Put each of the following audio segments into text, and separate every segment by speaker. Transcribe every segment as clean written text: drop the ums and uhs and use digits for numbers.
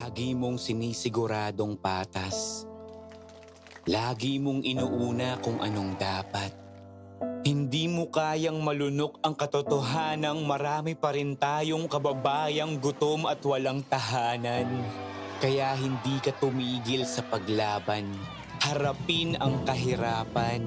Speaker 1: Lagi mong sinisiguradong patas. Lagi mong inuuna kung anong dapat. Hindi mo kayang malunok ang katotohanang marami pa rin tayong kababayang gutom at walang tahanan. Kaya hindi ka tumigil sa paglaban. Harapin ang kahirapan.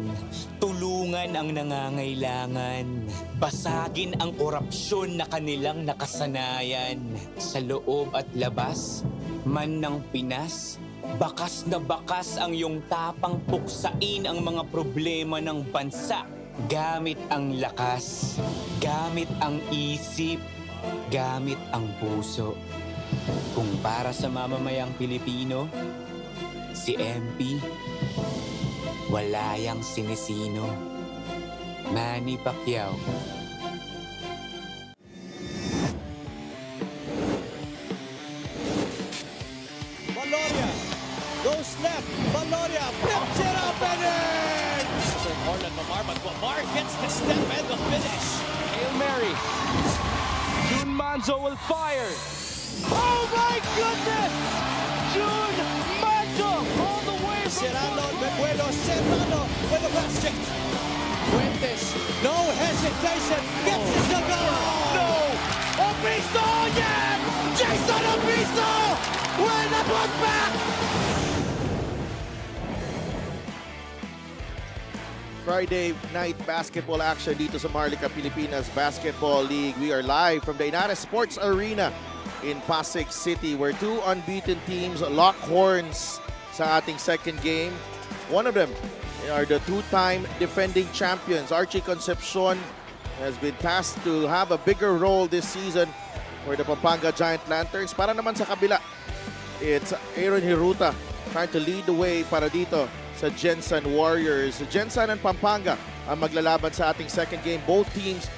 Speaker 1: Tulungan ang nangangailangan. Basagin ang korupsyon na kanilang nakasanayan. Sa loob at labas, man ng Pinas, bakas na bakas ang iyong tapang puksain ang mga problema ng bansa. Gamit ang lakas, gamit ang isip, gamit ang puso. Kung para sa mamamayang Pilipino, si MP, wala yang sinisino. Manny Pacquiao.
Speaker 2: Valoria goes left. Valoria flips it up and in!
Speaker 3: Orland Lamar, but Lamar gets the step and the finish.
Speaker 2: Hail Mary. June Manzo will fire. Oh my goodness! June Manzo all the way from Serrano, Beguero, Serrano with the basket. Fuentes, no hesitation, gets it to go. No! Obisto, yeah! Jason Obisto! With the put back!
Speaker 4: Friday night basketball action dito sa Marlica Pilipinas Basketball League. We are live from the Inares Sports Arena in Pasig City where two unbeaten teams lock horns sa ating second game. One of them are the two-time defending champions. Archie Concepcion has been tasked to have a bigger role this season for the Pampanga Giant Lanterns. Para naman sa kabila, it's Aaron Hiruta trying to lead the way para dito sa Gensan Warriors. Gensan and Pampanga ang maglalaban sa ating second game. Both teams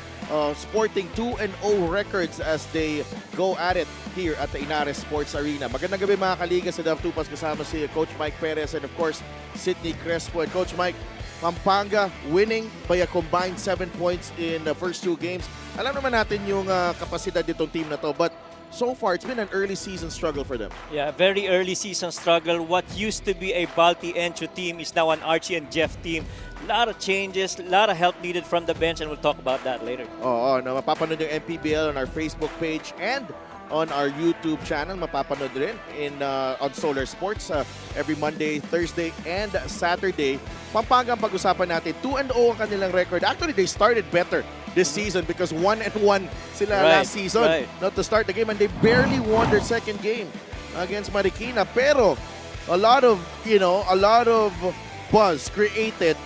Speaker 4: sporting 2-0 records as they go at it here at the Inares Sports Arena. Magandang gabi mga kaliga sa Dav Tupas, kasama si Coach Mike Perez and of course Sydney Crespo. And Coach Mike, Pampanga winning by a combined 7 points in the first two games. Alam naman natin yung kapasidad nitong team na to, but so far, it's been an early season struggle for them.
Speaker 3: Yeah, very early season struggle. What used to be a Balti Encho team is now an Archie and Jeff team. A lot of changes, a lot of help needed from the bench, and we'll talk about that later.
Speaker 4: Oo, no, mapapanood yung MPBL on our Facebook page and on our YouTube channel. Mapapanood rin on Solar Sports every Monday, Thursday, and Saturday. Pampanga ang pag-usapan natin. 2-0 ang kanilang record. Actually, they started better this season because 1-1 sila last season. Not to start the game, and they barely won their second game against Marikina. Pero a lot of buzz created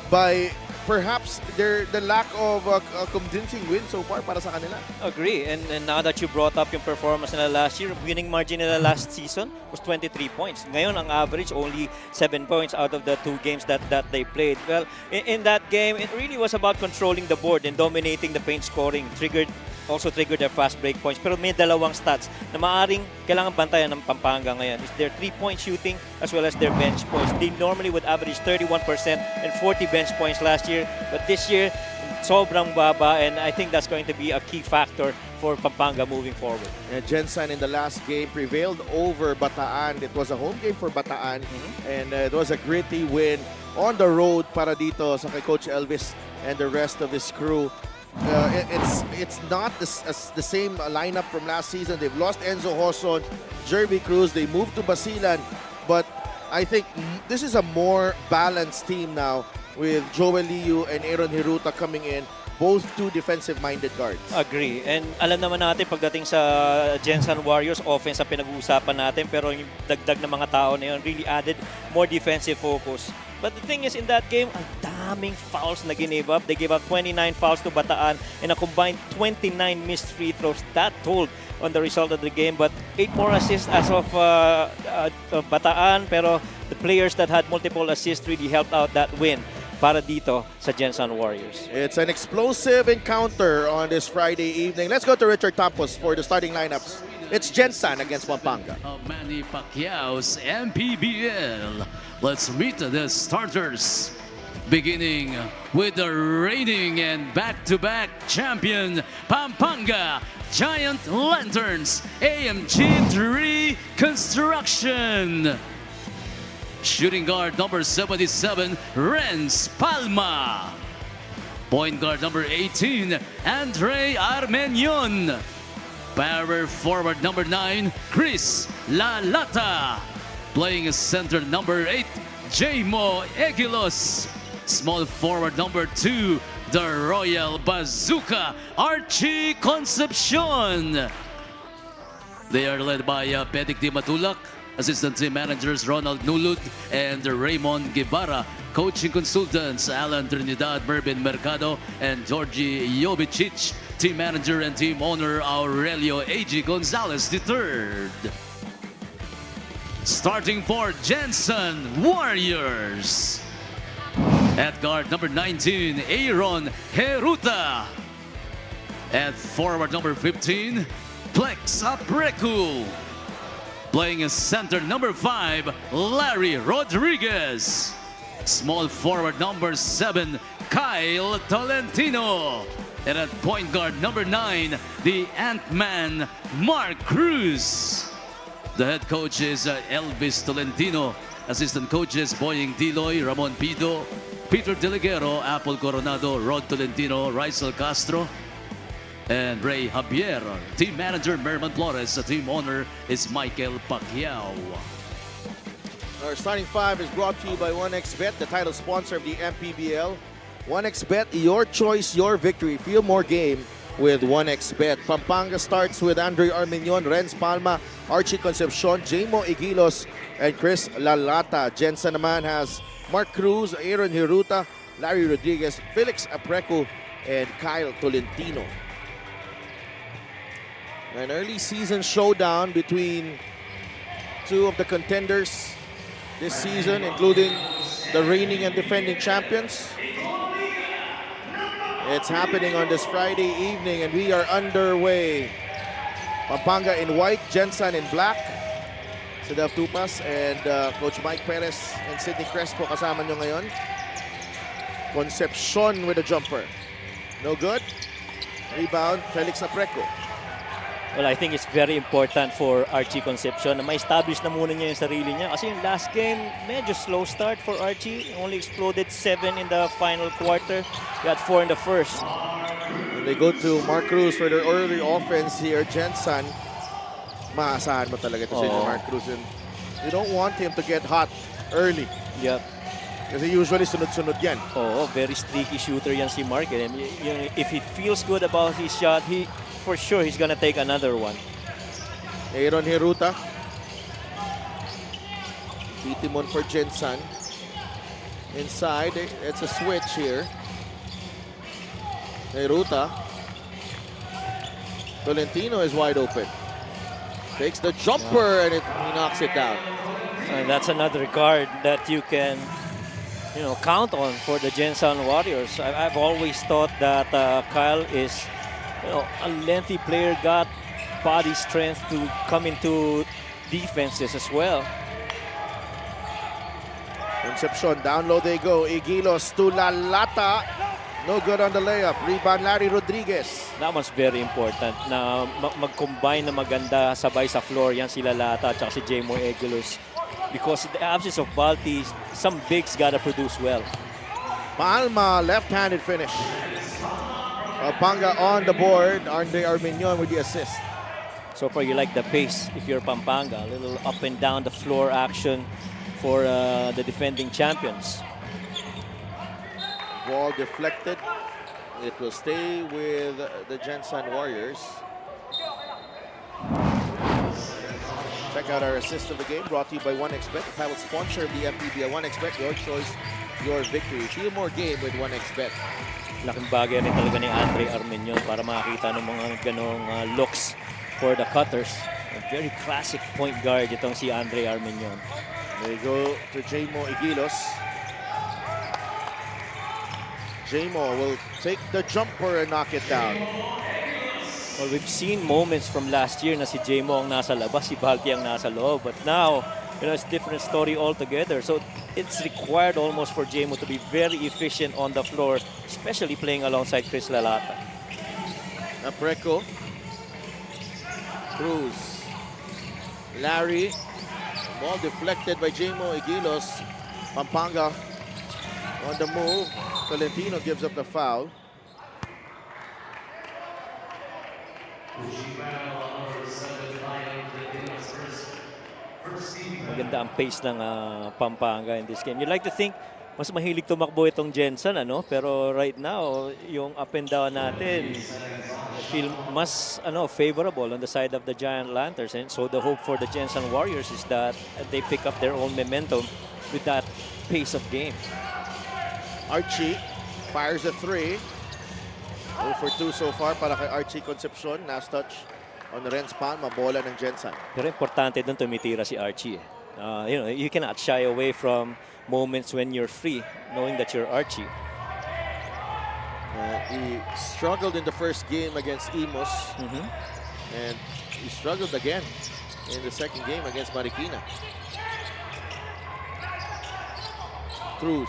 Speaker 4: by perhaps the lack of a convincing win so far para sa kanila.
Speaker 3: Agree. And now that you brought up yung performance nila last year, winning margin nila last season was 23 points. Ngayon, ang average only 7 points out of the two games that they played. Well, in that game, it really was about controlling the board and dominating the paint scoring. Also triggered their fast break points. Pero may dalawang stats na maaring kailangan bantayan ng Pampanga ngayon. It's their 3-point shooting as well as their bench points. They normally would average 31% and 40 bench points last year. But this year, sobrang baba, and I think that's going to be a key factor for Pampanga moving forward.
Speaker 4: And Gensan in the last game prevailed over Bataan. It was a home game for Bataan, and it was a gritty win on the road para dito sa kay Coach Elvis and the rest of his crew. It's not the same lineup from last season. They've lost Enzo Hoson, Jerby Cruz. They moved to Basilan, but I think this is a more balanced team now with Joel Liu and Aaron Hiruta coming in, both two defensive-minded guards.
Speaker 3: Agree. And alam naman natin pagdating sa Gensan Warriors, offense ang pinag-uusapan natin, pero yung dagdag ng mga tao na yun really added more defensive focus. But the thing is, in that game, ang daming fouls na give up. They gave up 29 fouls to Bataan and a combined 29 missed free throws. That told on the result of the game. But 8 more assists as of Bataan, pero the players that had multiple assists really helped out that win para dito sa Gensan Warriors.
Speaker 4: It's an explosive encounter on this Friday evening. Let's go to Richard Tampos for the starting lineups. It's Gensan against Pampanga.
Speaker 5: Manny Pacquiao's MPBL. Let's meet the starters. beginning with the reigning and back-to-back champion Pampanga Giant Lanterns AMG3 Construction. Shooting guard number 77, Renz Palma. Point guard number 18, Andre Armenion. Power forward number 9, Chris Lalata. Playing center number 8, Jmo Egilos. Small forward number 2, the Royal Bazooka, Archie Concepcion. They are led by Pedik Di Matulak, assistant team managers Ronald Nulud and Raymond Guevara, coaching consultants Alan Trinidad, Mervin Mercado, and Georgie Jovicic, team manager and team owner Aurelio A.G. Gonzalez III. Starting for Gensan Warriors. At guard number 19, Aaron Heruta. At forward number 15, Plex Apreku. Playing as center number 5, Larry Rodriguez. Small forward number 7, Kyle Tolentino. And at point guard number 9, the Ant-Man, Mark Cruz. The head coach is Elvis Tolentino. Assistant coaches, Boying Diloy, Ramon Pido, Peter Deliguero, Apple Coronado, Rod Tolentino, Rizal Castro, and Ray Javier. Team manager, Merman Flores. The team owner is Michael Pacquiao.
Speaker 4: Our starting 5 is brought to you by 1xBet, the title sponsor of the MPBL. 1xBet, your choice, your victory. Feel more game with 1xBet. Pampanga starts with Andre Armenion, Renz Palma, Archie Concepcion, Jmo Egilos, and Chris Lalata. Gensan naman has Mark Cruz, Aaron Heruta, Larry Rodriguez, Felix Apreco, and Kyle Tolentino. An early season showdown between two of the contenders this season, including the reigning and defending champions. It's happening on this Friday evening and we are underway. Pampanga in white, Gensan in black. Sidav Tupas and Coach Mike Perez and Sidney Crespo kasama nyo ngayon. Concepcion with a jumper. No good. Rebound, Felix Apreco.
Speaker 3: Well, I think it's very important for Archie Concepcion na ma-establish na muna niya yung sarili niya. Kasi yung last game, medyo slow start for Archie. Only exploded 7 in the final quarter. He had 4 in the first.
Speaker 4: When they go to Mark Cruz for their early offense here, Gensan, maasahan mo talaga ito si Mark Cruz. And you don't want him to get hot early.
Speaker 3: Yep.
Speaker 4: Kasi usually sunod-sunod yan.
Speaker 3: Oh, very streaky shooter yan si Mark. And if he feels good about his shot, for sure he's gonna take another one.
Speaker 4: Aaron Heruta. Titimon for Gensan. Inside, it's a switch here. Heruta. Tolentino is wide open. Takes the jumper and he knocks it down.
Speaker 3: And that's another guard that you can count on for the Gensan Warriors. I've always thought that Kyle is a lengthy player, got body strength to come into defenses as well.
Speaker 4: Concepcion, down low they go. Egilos to Lalata. No good on the layup. Rebound, Larry Rodriguez.
Speaker 3: That was very important na mag-combine na maganda sabay sa floor yan si Lalata at si Jmo Egilos. Because in the absence of Balti, some bigs gotta produce well.
Speaker 4: Palma, left-handed finish. Pampanga on the board. Andre Armenion with the assist.
Speaker 3: So far, you like the pace if you're Pampanga. A little up and down the floor action for the defending champions.
Speaker 4: Ball deflected. It will stay with the Gensan Warriors. Check out our assist of the game, brought to you by 1xBet, the title sponsor of the MPBL. 1xBet, your choice, your victory. Feel more game with 1xBet.
Speaker 3: Laking bagay rin talaga ni Andre Armenion para makakita ng mga ganong looks for the cutters. A very classic point guard itong si Andre Armenion.
Speaker 4: They go to Jmo Egilos. Jmo will take the jumper and knock it down.
Speaker 3: Well, we've seen moments from last year na si Jmo ang nasa labas, si Balti ang nasa loob. But now, it's a different story altogether. So it's required almost for JMO to be very efficient on the floor, especially playing alongside Chris Lalata.
Speaker 4: Apreco. Cruz. Larry. Ball deflected by JMO Igilos. Pampanga on the move. Tolentino gives up the foul.
Speaker 3: Maganda ang pace ng Pampanga in this game. You'd like to think mas mahilig tumakbo itong Gensan, ano? Pero right now, yung up and down natin, I feel mas favorable on the side of the Giant Lanterns. And so the hope for the Gensan Warriors is that they pick up their own momentum with that pace of game.
Speaker 4: Archie fires a 3. 0 for 2 so far para kay Archie Concepcion. Last touch on Renz Palma, bola ng Gensan.
Speaker 3: Pero importante doon tumitira si Archie. You cannot shy away from moments when you're free, knowing that you're Archie.
Speaker 4: He struggled in the first game against Imos. And he struggled again in the second game against Marikina. Cruz.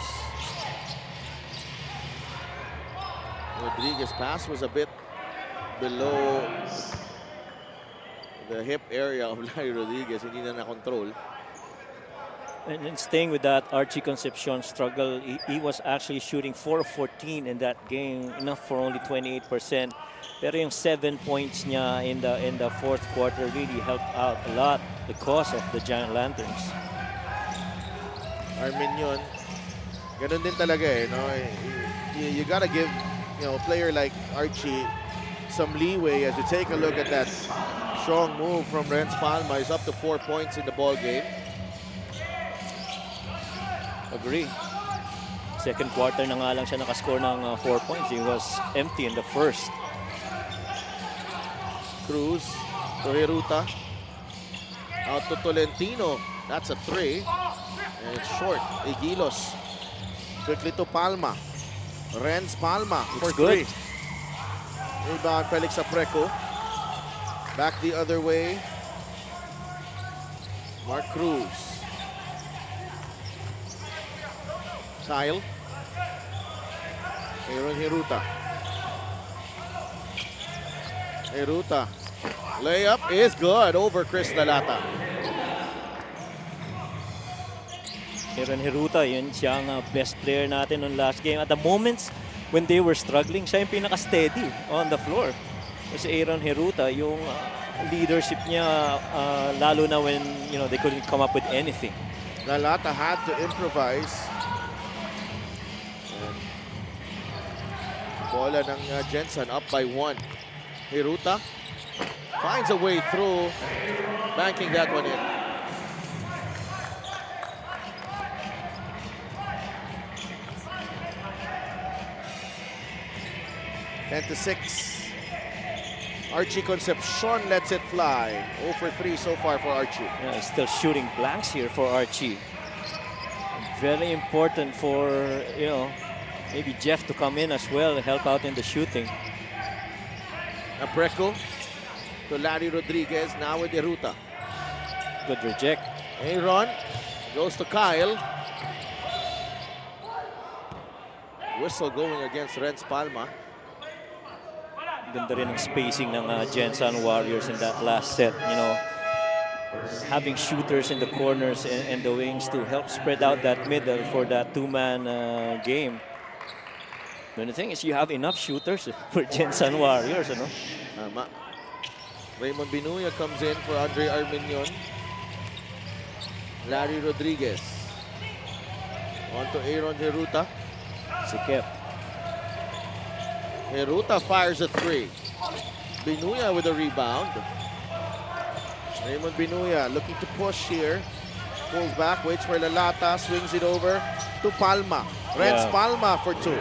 Speaker 4: Rodriguez pass was a bit below the hip area of Larry Rodriguez. Hindi na na-control.
Speaker 3: And staying with that Archie Concepcion struggle, he was actually shooting 4 of 14 in that game, enough for only 28%. Pero yung 7 points niya in the fourth quarter really helped out a lot the cause of the Giant Lanterns.
Speaker 4: Arminion, ganun din talaga eh. No? You gotta give a player like Archie some leeway as you take a look at that strong move from Renz Palma. He's up to 4 points in the ball game.
Speaker 3: Agree. Second quarter na nga lang siya nakascore ng 4 points. He was empty in the first.
Speaker 4: Cruz to Heruta. Out to Tolentino. That's a 3. And it's short. Igilos. Quickly to Palma. Renz Palma for 3. Rebound Felix Apreco. Back the other way. Mark Cruz. Kyle. Aaron Heruta. Heruta. Layup is good over Chris Lalata.
Speaker 3: Aaron Heruta, yun siyang best player natin on last game. At the moments when they were struggling, siya yung pinaka-steady on the floor. Kasi Aaron Heruta, yung leadership niya, lalo na when they couldn't come up with anything.
Speaker 4: Lalata had to improvise. Bola ng Gensan up by 1. Heruta finds a way through, banking that one in. Ten to 6. Archie Concepcion lets it fly. 0 for 3 so far for Archie.
Speaker 3: Yeah, he's still shooting blanks here for Archie. Very important for, maybe Jeff to come in as well and help out in the shooting.
Speaker 4: Apreco to Larry Rodriguez, now with Heruta.
Speaker 3: Good reject.
Speaker 4: Aaron goes to Kyle. Whistle going against Renz Palma.
Speaker 3: Ganda rin ang spacing ng Gensan Warriors in that last set. Having shooters in the corners and the wings to help spread out that middle for that two-man game. But the thing is, you have enough shooters for Gensan Warriors,
Speaker 4: Tama. Raymond Binuya comes in for Andre Arminion. Larry Rodriguez. On to Aaron Heruta.
Speaker 3: Sikep.
Speaker 4: Heruta fires a 3. Binuya with a rebound. Raymond Binuya looking to push here. Pulls back, waits for Lalata, swings it over to Palma. Renz Palma for 2.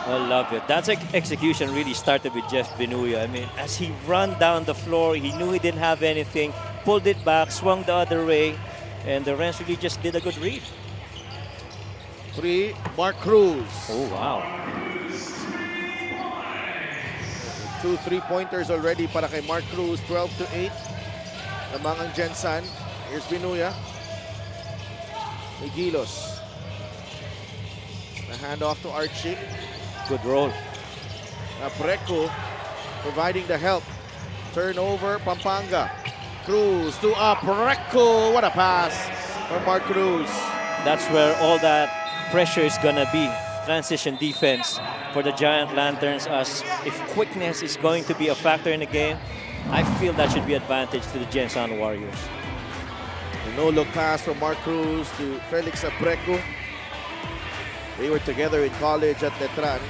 Speaker 3: I love it. That execution really started with Jeff Binuya. I mean, as he ran down the floor, he knew he didn't have anything, pulled it back, swung the other way, and the Rens really just did a good read.
Speaker 4: 3, Mark Cruz.
Speaker 3: Oh, wow.
Speaker 4: 2 3-pointers already para kay Mark Cruz. 12 to 8. Lamang ang Gensan. Here's Binuya. Gilos. The handoff to Archie.
Speaker 3: Good roll.
Speaker 4: Preco providing the help. Turnover, Pampanga. Cruz to Preco. What a pass from Mark Cruz.
Speaker 3: That's where all that pressure is gonna be. Transition defense for the Giant Lanterns, as if quickness is going to be a factor in the game, I feel that should be advantage to the Gensan Warriors.
Speaker 4: A no-look pass from Mark Cruz to Felix Preco. They were together in college at Letran.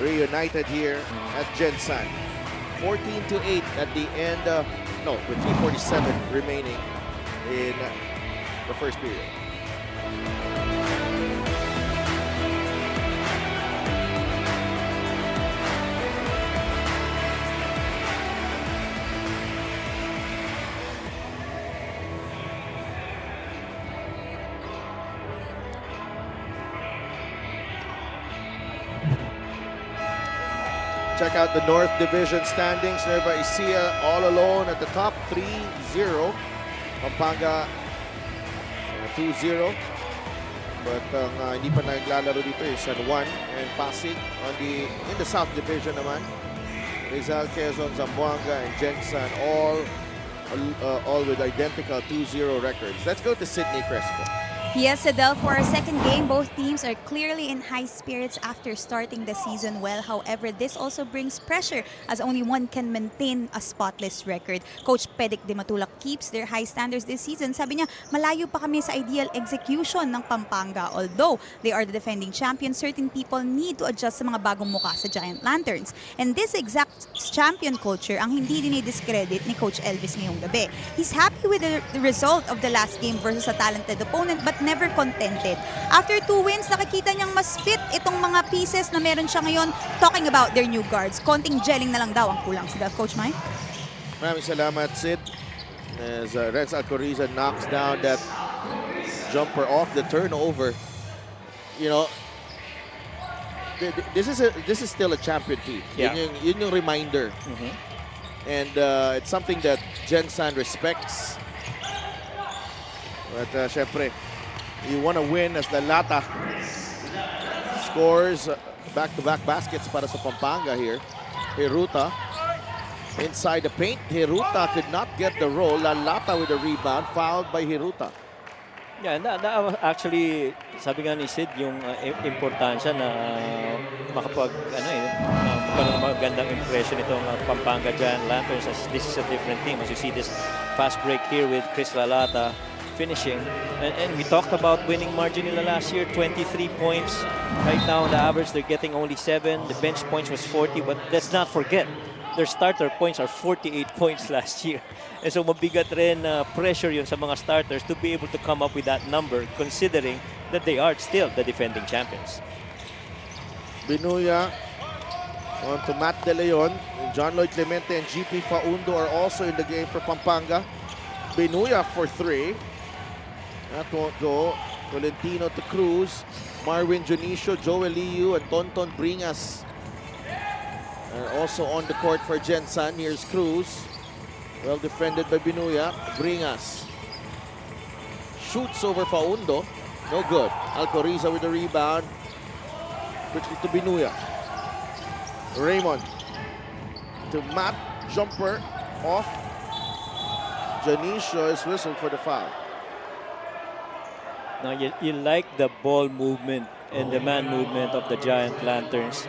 Speaker 4: Reunited here at Gensan. 14-8 at the end, with 3:47 remaining in the first period. Check out the North Division standings. Nueva Ecija all alone at the top, 3-0. Pampanga 2-0. But hindi pa naglalaro dito is San Juan and Pasig in the South Division naman. Rizal, Quezon, Zamboanga, and Gensan all with identical 2-0 records. Let's go to Sydney Crespo.
Speaker 6: Yes, Adele, for our second game, both teams are clearly in high spirits after starting the season well. However, this also brings pressure as only one can maintain a spotless record. Coach Pedic de Matulak keeps their high standards this season. Sabi niya, malayo pa kami sa ideal execution ng Pampanga. Although they are the defending champions, certain people need to adjust sa mga bagong muka sa Giant Lanterns. And this exact champion culture ang hindi dinidiscredit ni Coach Elvis ngayong gabi. He's happy with the result of the last game versus a talented opponent but never contented. After 2 wins, nakikita niyang mas fit itong mga pieces na meron siya ngayon. Talking about their new guards, konting gelling na lang daw ang kulang sila. Coach Mike?
Speaker 4: Maraming salamat, Sid. As Renz Alcoriza knocks down that jumper off the turnover. You know, this is still a champion team.
Speaker 3: Yeah.
Speaker 4: Yun yung reminder. And it's something that Gensan respects. But syempre, you want to win as the Lata scores back-to-back baskets para sa Pampanga here. Hiruta inside the paint. Hiruta could not get the roll. La Lata with a rebound, fouled by Hiruta.
Speaker 3: Yeah, that was actually, sabi nga ni Sid, yung importansya na magkaroon ng magandang impression itong Pampanga Giant Lanterns, as this is a different team. As you see this fast break here with Chris Lalata finishing. And we talked about winning margin nila last year, 23 points. Right now, on the average, they're getting only 7. The bench points was 40, but let's not forget, their starter points are 48 points last year. And so mabigat rin pressure yun sa mga starters to be able to come up with that number, considering that they are still the defending champions.
Speaker 4: Binuya on to Matt De Leon. John Lloyd Clemente and GP Faundo are also in the game for Pampanga. Binuya for 3. That won't go. Tolentino to Cruz. Marwin Junicio, Joel Liu, and Tonton Bringas are also on the court for Gensan. Here's Cruz. Well defended by Binuya. Bringas shoots over Faundo. No good. Alcoriza with the rebound. Quickly to Binuya. Raymond to Matt. Jumper off. Junicio is whistled for the foul.
Speaker 3: Now you like the ball movement and the man movement of the Giant Lanterns.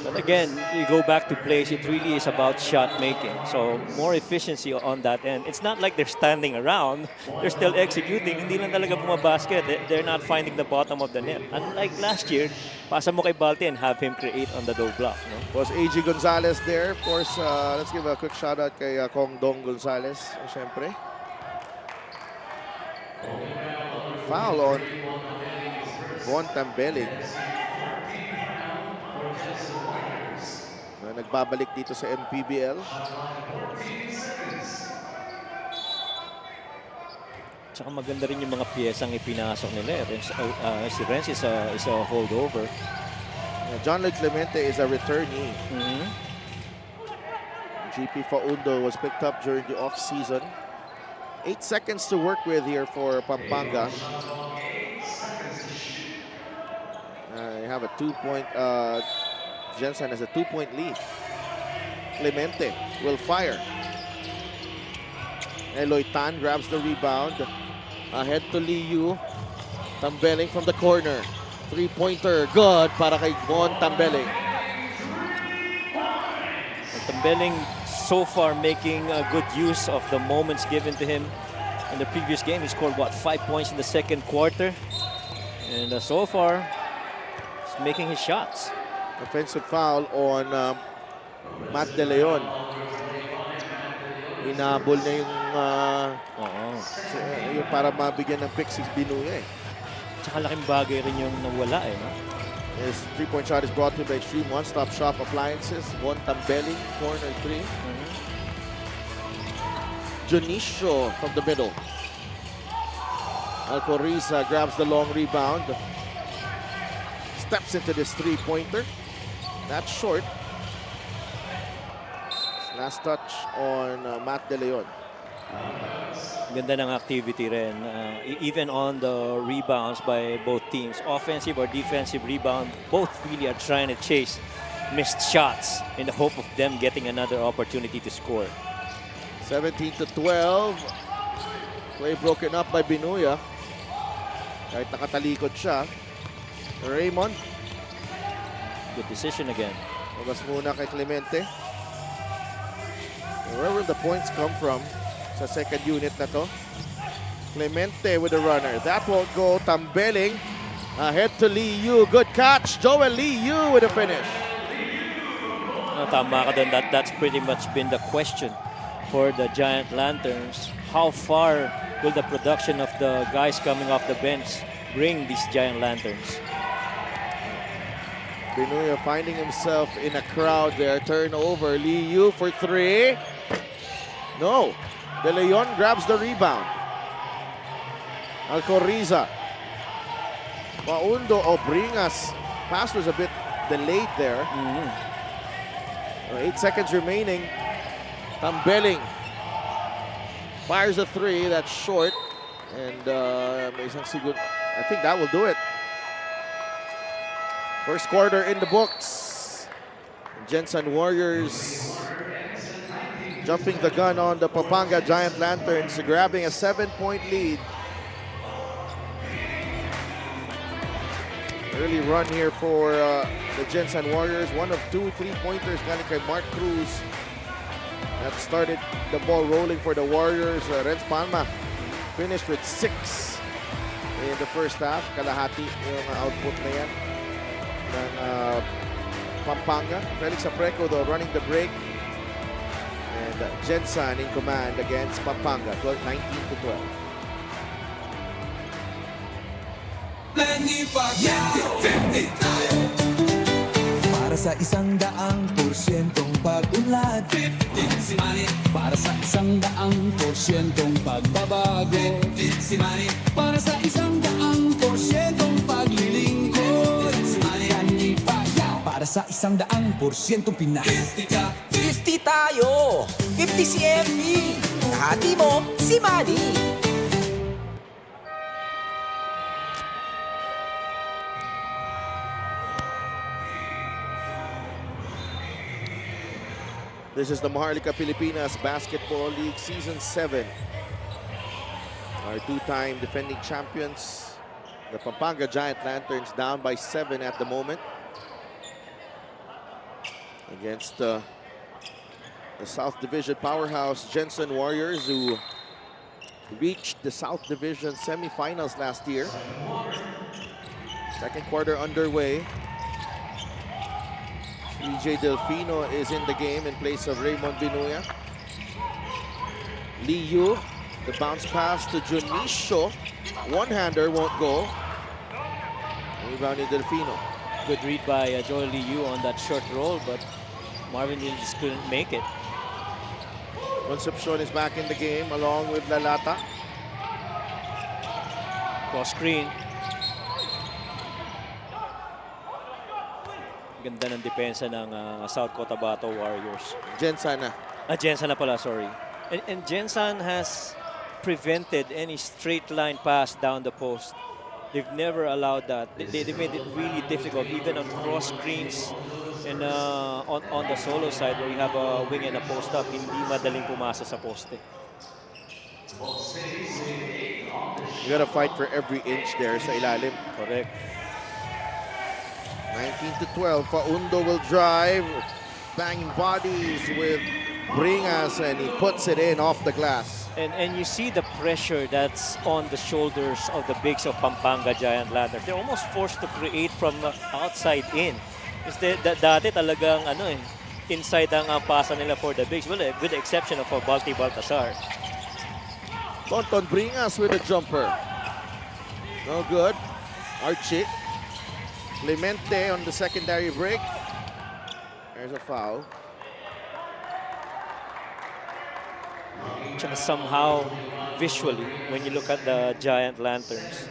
Speaker 3: But again, you go back to plays, it really is about shot making. So more efficiency on that end. It's not like they're standing around. They're still executing. Hindi lang talaga bumabasket. They're not finding the bottom of the net. Unlike last year, pasa mo kay Balte and have him create on the low block. No?
Speaker 4: Was AG Gonzalez there? Of course, let's give a quick shout out kay Kong Dong Gonzalez. Siyempre. Foul on Von Tambeling. Nagbabalik dito sa MPBL.
Speaker 3: Tsaka maganda rin yung mga piyesang ipinasok nila. Si Renz is a holdover.
Speaker 4: John Lloyd Clemente is a returnee. GP Faundo was picked up during the off-season. 8 seconds to work with here for Pampanga. They have a 2-point, Gensan has a 2-point lead. Clemente will fire. Eloy Tan grabs the rebound. Ahead to Liu. Tambeling from the corner. 3-pointer, good para kay Von Tambeling.
Speaker 3: Tambeling so far making a good use of the moments given to him. In the previous game, he scored, what, 5 points in the second quarter? And so far, he's making his shots.
Speaker 4: Offensive foul on Matt De Leon. Inabol na yung para mabigyan ng pick si Binuya eh.
Speaker 3: Tsaka laking bagay rin yung nawala eh. No?
Speaker 4: His 3-point shot is brought to you by Extreme One-Stop Shop Appliances. Von Tambeling, corner 3. Junicio from the middle. Alcoriza grabs the long rebound. Steps into this 3-pointer. That's short. Last touch on Matt De Leon.
Speaker 3: Ganda ng activity rin. Even on the rebounds by both teams, offensive or defensive rebound, both really are trying to chase missed shots in the hope of them getting another opportunity to score.
Speaker 4: 17-12. Play broken up by Binuya. Kahit nakatalikod siya. Raymond.
Speaker 3: Good decision again.
Speaker 4: Magas muna kay Clemente. Where will the points come from sa second unit na to? Clemente with the runner. That won't go. Tambeling. Ahead to Liu. Good catch. Joel Liu with a finish.
Speaker 3: Tama ka dun. That's pretty much been the question for the Giant Lanterns. How far will the production of the guys coming off the bench bring these Giant Lanterns?
Speaker 4: Binuya finding himself in a crowd there. Turnover. Liu for 3. No. De Leon grabs the rebound. Alcoriza. Paundo Obringas. Pass was a bit delayed there. 8 seconds remaining. Tambeling fires a 3. That's short. And may isang siguro. I think that will do it. First quarter in the books. Gensan Warriors jumping the gun on the Pampanga Giant Lanterns, grabbing a 7-point lead. Early run here for the Gensan Warriors. One of 2 3-pointers galing kay Mark Cruz. That started the ball rolling for the Warriors. Renz Palma finished with 6 in the first half. Kalahati yung output na yan ng Pampanga. Felix Apreco though running the break. And Gensan in command against Pampanga, 19-12.
Speaker 7: Para sa 100%'ong pag-unlad, para sa 100%'ong pagbabago, para sa 100%'ong paglilingkod, para sa 100%'ong Pinas.
Speaker 8: 50 tayo! 50 si MD! Kahati mo, si Manny!
Speaker 4: This is the Maharlika Pilipinas Basketball League Season 7. Our 2-time defending champions, the Pampanga Giant Lanterns, down by 7 at the moment against the South Division powerhouse Gensan Warriors, who reached the South Division semifinals last year. Second quarter underway. EJ Delfino is in the game in place of Raymond Binuya. Liu, the bounce pass to Junicio. One-hander won't go. Rebounded Delfino.
Speaker 3: Good read by Joel Liu on that short roll, but Marvin Hill just couldn't make it.
Speaker 4: Concepcion is back in the game along with Lalata.
Speaker 3: Cross screen. Ganda ng depensa ng South Cotabato Warriors.
Speaker 4: Gensan na.
Speaker 3: Gensan na pala, sorry. And Gensan has prevented any straight line pass down the post. They've never allowed that. They made it really difficult, even on cross screens and on the solo side where you have a wing and a post up, hindi madaling pumasa sa poste.
Speaker 4: You gotta fight for every inch there sa ilalim.
Speaker 3: Correct.
Speaker 4: 19-12, Faundo will drive, banging bodies with Bringas, and he puts it in off the glass.
Speaker 3: And you see the pressure that's on the shoulders of the bigs of Pampanga Giant Lanterns. They're almost forced to create from outside in. Instead, dati talagang inside ang pasa nila for the bigs, well, with the exception of Balti Baltasar.
Speaker 4: Tonton Bringas with a jumper. No good. Archie. Clemente on the secondary break. There's a foul.
Speaker 3: Tsaka somehow, visually, when you look at the Giant Lanterns,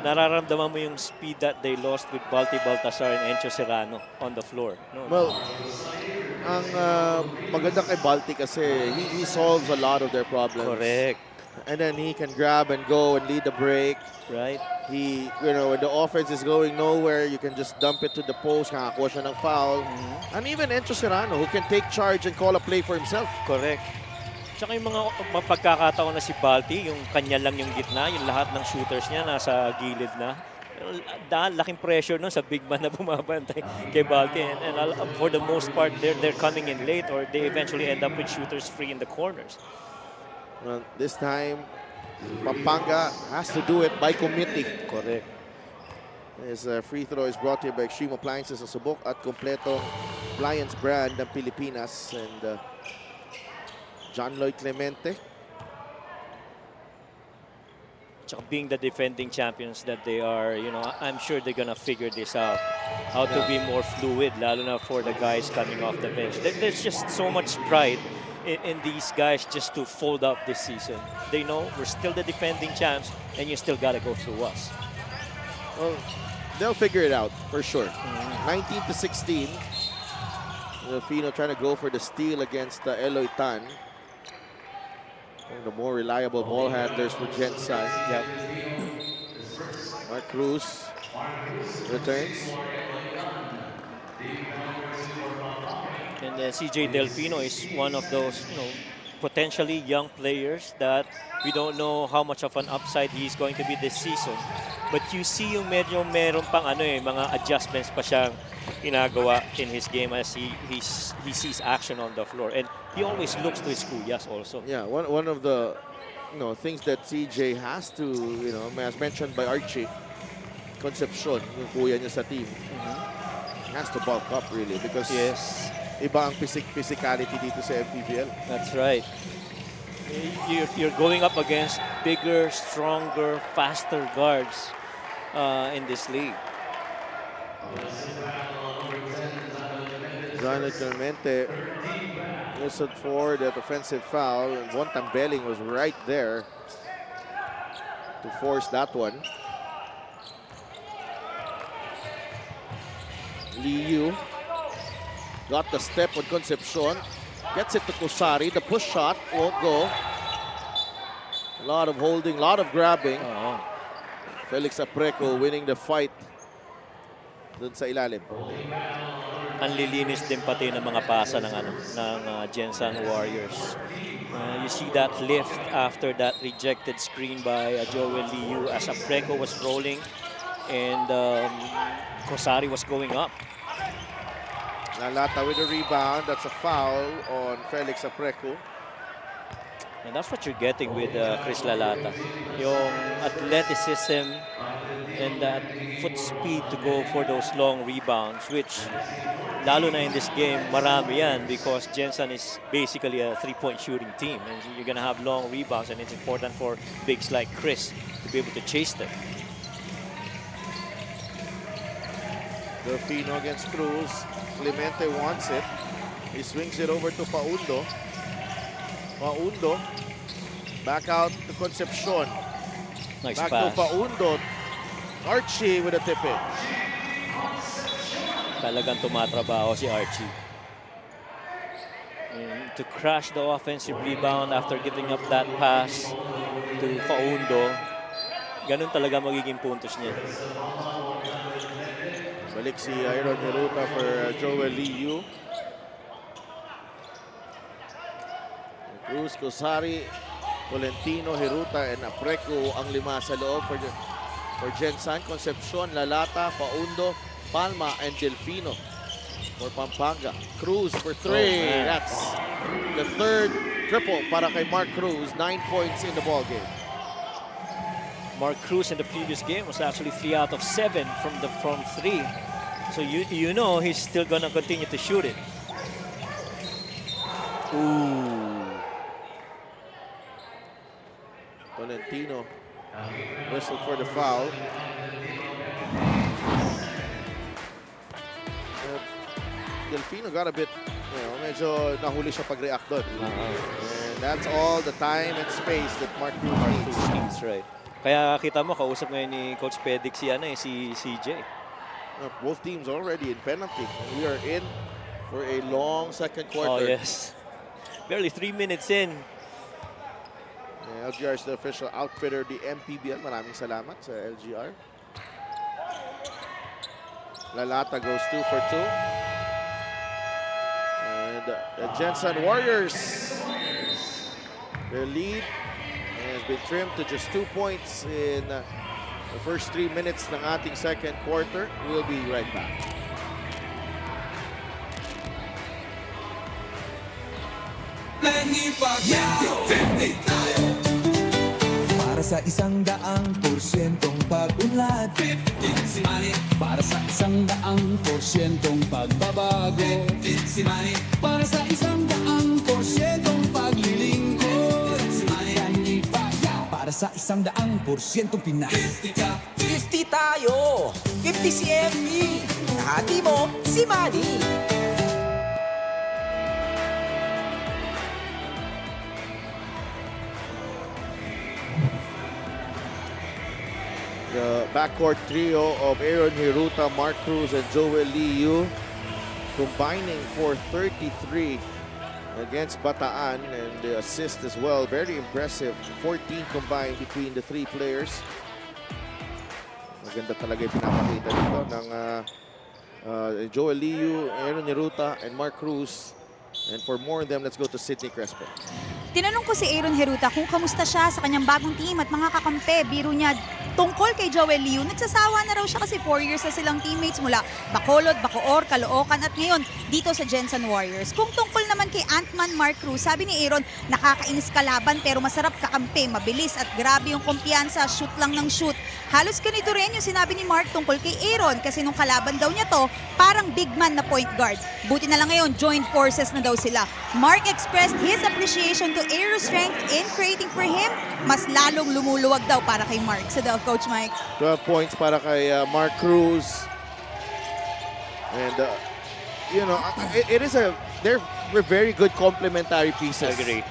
Speaker 3: nararamdaman mo yung speed that they lost with Balti Baltasar and Encho Serrano on the floor. No?
Speaker 4: Well, ang maganda kay Balti kasi he solves a lot of their problems.
Speaker 3: Correct.
Speaker 4: And then he can grab and go and lead the break.
Speaker 3: Right?
Speaker 4: He, when the offense is going nowhere, you can just dump it to the post, kakakuha siya ng foul. And even Encho Serrano, who can take charge and call a play for himself.
Speaker 3: Correct. Tsaka yung mga pagkakataon na si Balti, yung kanya lang yung gitna, yung lahat ng shooters niya nasa gilid na. Laking pressure nun sa big man na bumabantay kay Balti. And for the most part, they're coming in late or they eventually end up with shooters free in the corners.
Speaker 4: Well, this time, Pampanga has to do it by committee.
Speaker 3: Correct.
Speaker 4: His free throw is brought to you by Extreme Appliances sa subok at kompleto appliance brand ng Pilipinas. And John Lloyd Clemente.
Speaker 3: Tsaka being the defending champions that they are, I'm sure they're gonna figure this out. How to be more fluid, lalo na for the guys coming off the bench. There's just so much pride in these guys just to fold up this season. They know we're still the defending champs and you still gotta go through us.
Speaker 4: Well, they'll figure it out for sure. 19-16. Delfino trying to go for the steal against Eloy Tan. One of the more reliable ball handlers for Gensan.
Speaker 3: Yep.
Speaker 4: Mark Cruz returns.
Speaker 3: And CJ Delfino is one of those, potentially young players that we don't know how much of an upside he's going to be this season. But you see yung medyo meron pang mga adjustments pa siyang ginagawa in his game as he sees action on the floor. And he always looks to his kuyas also.
Speaker 4: Yeah, one of the things that CJ has to, as mentioned by Archie, Concepcion, yung kuya niya sa team, has to bulk up really because
Speaker 3: Yes.
Speaker 4: iba ang physicality dito sa MPBL.
Speaker 3: That's right. You're going up against bigger, stronger, faster guards in this league.
Speaker 4: Johnny Clemente whistled for that offensive foul, and Von Tambelling was right there to force that one. Liu got the step on Concepcion, gets it to Kusari. The push shot won't go. A lot of holding, a lot of grabbing. Felix Apreco winning the fight dun sa ilalim.
Speaker 3: Ang lilinis din pati ng mga pasa ng Gensan Warriors. You see that lift after that rejected screen by Joel Liu as Apreco was rolling and Kosari was going up.
Speaker 4: Lalata with a rebound. That's a foul on Felix Apreco.
Speaker 3: And that's what you're getting with Chris Lalata. Yung athleticism and that foot speed to go for those long rebounds, which lalo na in this game, marami yan because Gensan is basically a three-point shooting team. And you're gonna have long rebounds and it's important for bigs like Chris to be able to chase them.
Speaker 4: Delfino against Cruz. Clemente wants it. He swings it over to Faundo. Faundo. Back out to Concepcion.
Speaker 3: Nice
Speaker 4: Back
Speaker 3: pass.
Speaker 4: to Faundo. Archie with a tip-in.
Speaker 3: Talagang tumatrabaho si Archie. And to crash the offensive rebound after giving up that pass to Faundo, ganun talaga magiging puntos niya.
Speaker 4: Balik si Iron Hiruta for Joel Liu. Cruz, Cosari, Tolentino, Hiruta, and Apreco ang 5 sa loob for Gensan, Concepcion, Lalata, Faundo, Palma, and Delfino for Pampanga. Cruz for 3. That's the 3rd triple para kay Mark Cruz. 9 points in the ball game.
Speaker 3: Mark Cruz in the previous game was actually 3 out of 7 from 3. So you know he's still gonna continue to shoot it. Ooh.
Speaker 4: Tolentino whistled for the foul. Delfino got a bit, medyo nahuli siya pag-react doon. And that's all the time and space that Mark Cruz needs.
Speaker 3: That's right. Kaya kita mo, kausap ngayon ni Coach Pedic si CJ.
Speaker 4: Both teams already in penalty. We are in for a long second
Speaker 3: Oh,
Speaker 4: quarter.
Speaker 3: yes. Barely 3 minutes in.
Speaker 4: LGR is the official outfitter, the MPBL. Maraming salamat sa LGR. Lalata goes 2 for 2. And the Gensan Warriors, their lead has been trimmed to just 2 points in the first 3 minutes ng ating second quarter. We'll be right back.
Speaker 7: Para sa 100% pag-unlad, 15 si Manny. Para sa 100% pagbabago, 15 si Manny. Para sa 100% paglilingkod, 15 si Manny. Para sa 100% Pinas,
Speaker 8: 50 tayo, 50 si MB. Hati mo, si Manny.
Speaker 4: The backcourt trio of Aaron Hiruta, Mark Cruz, and Joel Liu combining for 33 against Bataan, and the assist as well. Very impressive. 14 combined between the 3 players. Maganda talaga yung pinapakita dito ng Joel Liu, Aaron Hiruta, and Mark Cruz. And for more on them, let's go to Sydney Crespo.
Speaker 6: Tinanong ko si Aaron Hiruta kung kamusta siya sa kanyang bagong team at mga kakampi. Biro niya tungkol kay Joel Liu. Nagsasawa na raw siya kasi 4 years na silang teammates mula Bacolod, Bacoor, Caloocan at ngayon dito sa Gensan Warriors. Kung tungkol naman kay Antman Mark Cruz, sabi ni Aaron, nakakainis kalaban pero masarap kakampi, mabilis at grabe yung kumpiyansa, shoot lang ng shoot. Halos ganito rin yung sinabi ni Mark tungkol kay Aaron kasi nung kalaban daw niya to, parang big man na point guard. Buti na lang ngayon, joined forces na daw sila. Mark expressed his appreciation to Aaron's strength in creating for him. Mas lalong lumuluwag daw para kay Mark. So daw, Coach Mike.
Speaker 4: 12 points para kay Mark Cruz. And, they're very good complementary pieces.
Speaker 3: I agree.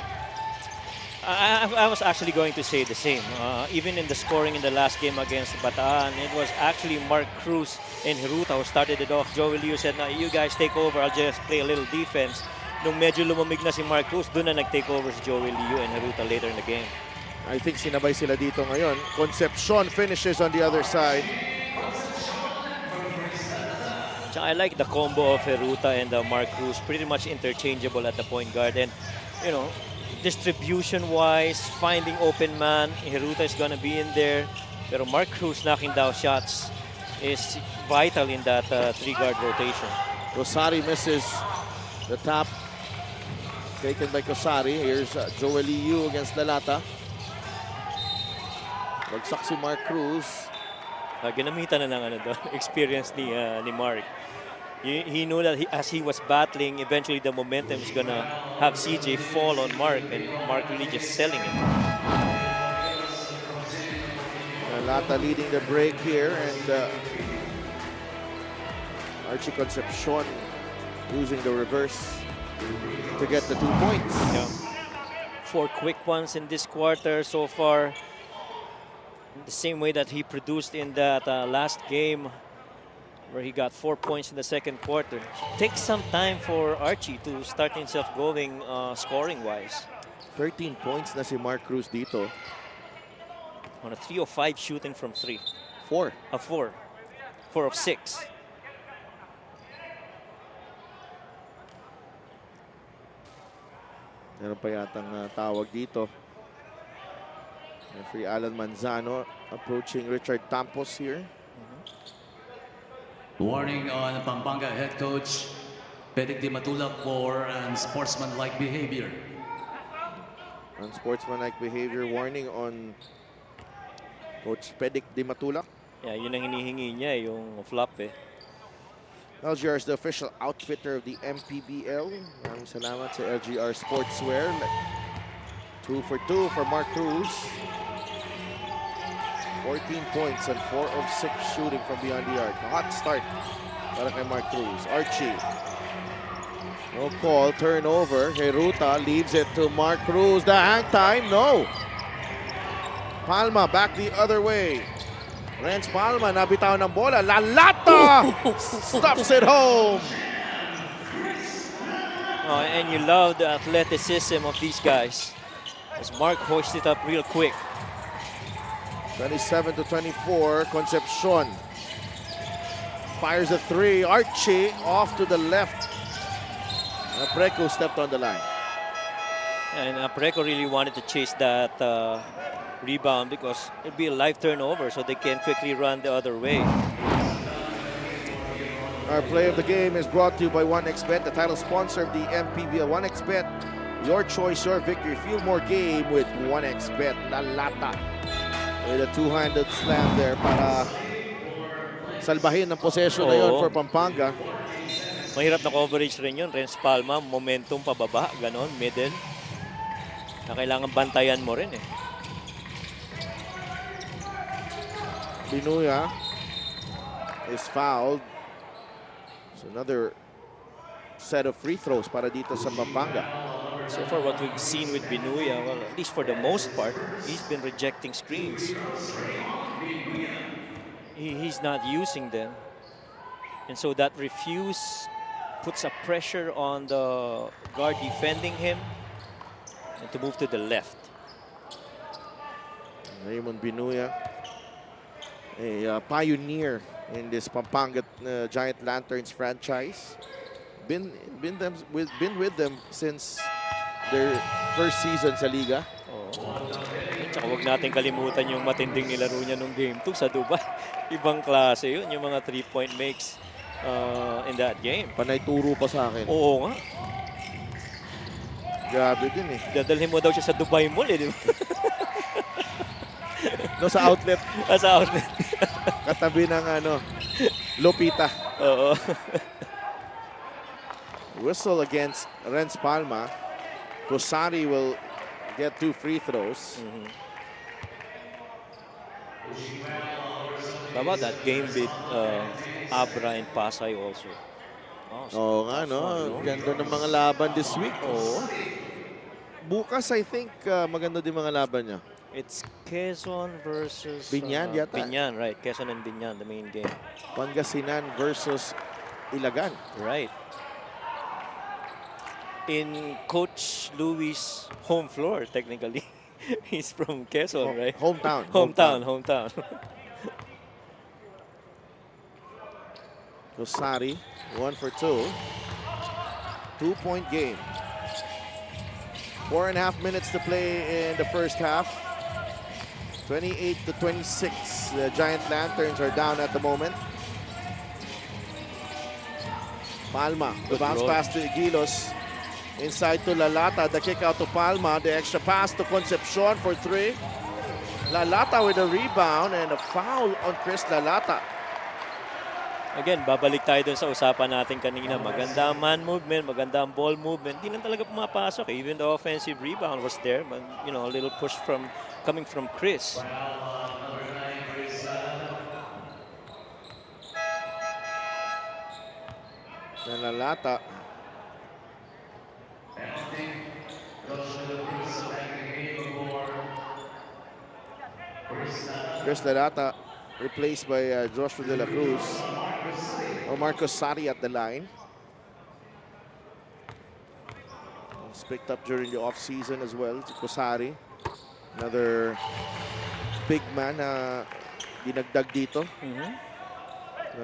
Speaker 3: I was actually going to say the same. Even in the scoring in the last game against Bataan, it was actually Mark Cruz and Hiruta who started it off. Joel Liu said, "No, you guys take over, I'll just play a little defense." Nung medyo lumamig na si Mark Cruz, doon na nag-take over si Joel Liu and Hiruta later in the game.
Speaker 4: I think sinabay sila dito ngayon. Concepcion finishes on the other side.
Speaker 3: I like the combo of Hiruta and Mark Cruz. Pretty much interchangeable at the point guard. And, distribution-wise, finding open man, Hiruta is gonna be in there. Pero Mark Cruz knocking down shots is vital in that 3-guard rotation.
Speaker 4: Rosari misses the top. Taken by Cosari. Here's Joel Liu against Lalata. Bagsak si Mark Cruz.
Speaker 3: Ginamitan na ng experience ni Mark. He knew that as he was battling, eventually the momentum is gonna have CJ fall on Mark, and Mark really just selling it.
Speaker 4: Lalata leading the break here, and Archie Concepcion using the reverse to get the 2 points.
Speaker 3: Yeah. 4 quick ones in this quarter so far. The same way that he produced in that last game where he got 4 points in the second quarter. It takes some time for Archie to start himself going scoring-wise.
Speaker 4: 13 points na si Mark Cruz dito.
Speaker 3: On a 3 of 5 shooting from 3.
Speaker 4: 4.
Speaker 3: A 4. 4 of 6.
Speaker 4: Meron pa yatang tawag dito. Referee Alan Manzano approaching Richard Tampos here.
Speaker 5: Warning on Pampanga head coach Pedic Di Matulak for unsportsmanlike behavior.
Speaker 4: Unsportsmanlike behavior warning on Coach Pedic Di Matulak.
Speaker 3: Yeah, yun ang hinihingi niya, yung flop eh.
Speaker 4: LGR is the official outfitter of the MPBL. Maraming salamat sa LGR Sportswear. 2 for 2 for Mark Cruz. 14 points and 4 of 6 shooting from beyond the arc. A hot start para kay Mark Cruz. Archie. No call, turnover. Heruta leaves it to Mark Cruz. The hang time, no. Palma back the other way. Renz Palma nabitaw ng bola. Lalata stuffs it home.
Speaker 3: Oh, and you love the athleticism of these guys. As Mark hoists it up real quick.
Speaker 4: 27 to 24, Concepcion fires a 3. Archie off to the left. Apreco stepped on the line.
Speaker 3: And Apreco really wanted to chase that rebound because it'd be a live turnover, so they can quickly run the other way.
Speaker 4: Our play of the game is brought to you by 1xBet, the title sponsor of the MPBL. 1xBet, your choice, your victory. Feel more game with 1xBet. Lalata with a two-handed slam there para salbahin ang possession na yun for Pampanga.
Speaker 3: Mahirap na coverage rin yun. Renz Palma, momentum pababa, ganon, middle. Na kailangan bantayan mo rin eh.
Speaker 4: Binuya is fouled. So another set of free throws para dito sa Pampanga.
Speaker 3: So far what we've seen with Binuya, well, at least for the most part, he's been rejecting screens. He's not using them. And so that refuse puts a pressure on the guard defending him and to move to the left.
Speaker 4: Raymond Binuya, a pioneer in this Pampanga Giant Lanterns franchise. Been with them since their first season sa liga.
Speaker 3: Tsaka huwag natin kalimutan yung matinding nilaro niya nung Game 2 sa Dubai. Ibang klase yun, yung mga 3-point makes in that game.
Speaker 4: Panay turo pa sa akin.
Speaker 3: Oo nga.
Speaker 4: Grabe din eh.
Speaker 3: Dadalhin mo daw siya sa Dubai Mall eh, di ba?
Speaker 4: No, sa outlet.
Speaker 3: Sa outlet.
Speaker 4: Katabi ng Lupita.
Speaker 3: Oo.
Speaker 4: Whistle against Renz Palma. Rosari will get 2 free throws.
Speaker 3: How about that game with Abra and Pasay also?
Speaker 4: Oo nga, no? Ganda ng mga laban this week.
Speaker 3: Oo.
Speaker 4: Bukas, I think, maganda din mga laban niya.
Speaker 3: It's Quezon versus...
Speaker 4: Binyan yata.
Speaker 3: Binyan, right. Quezon and Binyan, the main game.
Speaker 4: Pangasinan versus Ilagan.
Speaker 3: Right. In Coach Louis' home floor, technically. He's from Quezon, right?
Speaker 4: Hometown.
Speaker 3: Hometown.
Speaker 4: Rosari, 1 for 2. 2-point game. 4.5 minutes to play in the first half. 28 to 26. The Giant Lanterns are down at the moment. Palma, the bounce pass to Igilos. Inside to Lalata, the kick out to Palma. The extra pass to Concepcion for 3. Lalata with a rebound and a foul on Chris Lalata.
Speaker 3: Again, babalik tayo dun sa usapan natin kanina. Maganda ang man movement, maganda ang ball movement. Hindi lang talaga pumapasok. Even the offensive rebound was there. But, you know, a little push coming from Chris.
Speaker 4: And Lalata. Chris Lalata replaced by Joshua De La Cruz. Or Marcos Sari at the line. It's picked up during the off-season as well. Kosari. Another big man na dinagdag dito.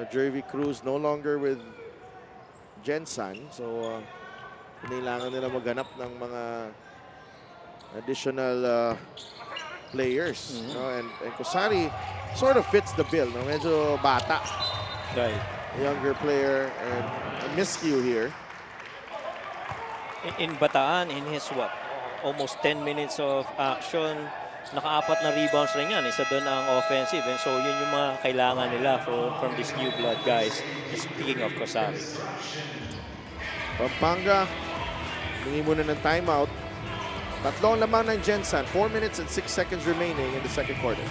Speaker 4: Jervy Cruz no longer with Gensan. So, kailangan nila maghanap ng mga additional players. No? And Kusari sort of fits the bill. No? Medyo bata.
Speaker 3: Right.
Speaker 4: Younger player and a miscue here.
Speaker 3: In Bataan, in his what? Almost 10 minutes of action, naka-4 na rebounds rin yan. Isa doon ang offensive. And so yun yung mga kailangan nila from these new blood guys. Speaking of Kusari.
Speaker 4: Pampanga, hingi muna ng timeout. Tatlong lamang ng Gensan. 4 minutes and 6 seconds remaining in the second quarter.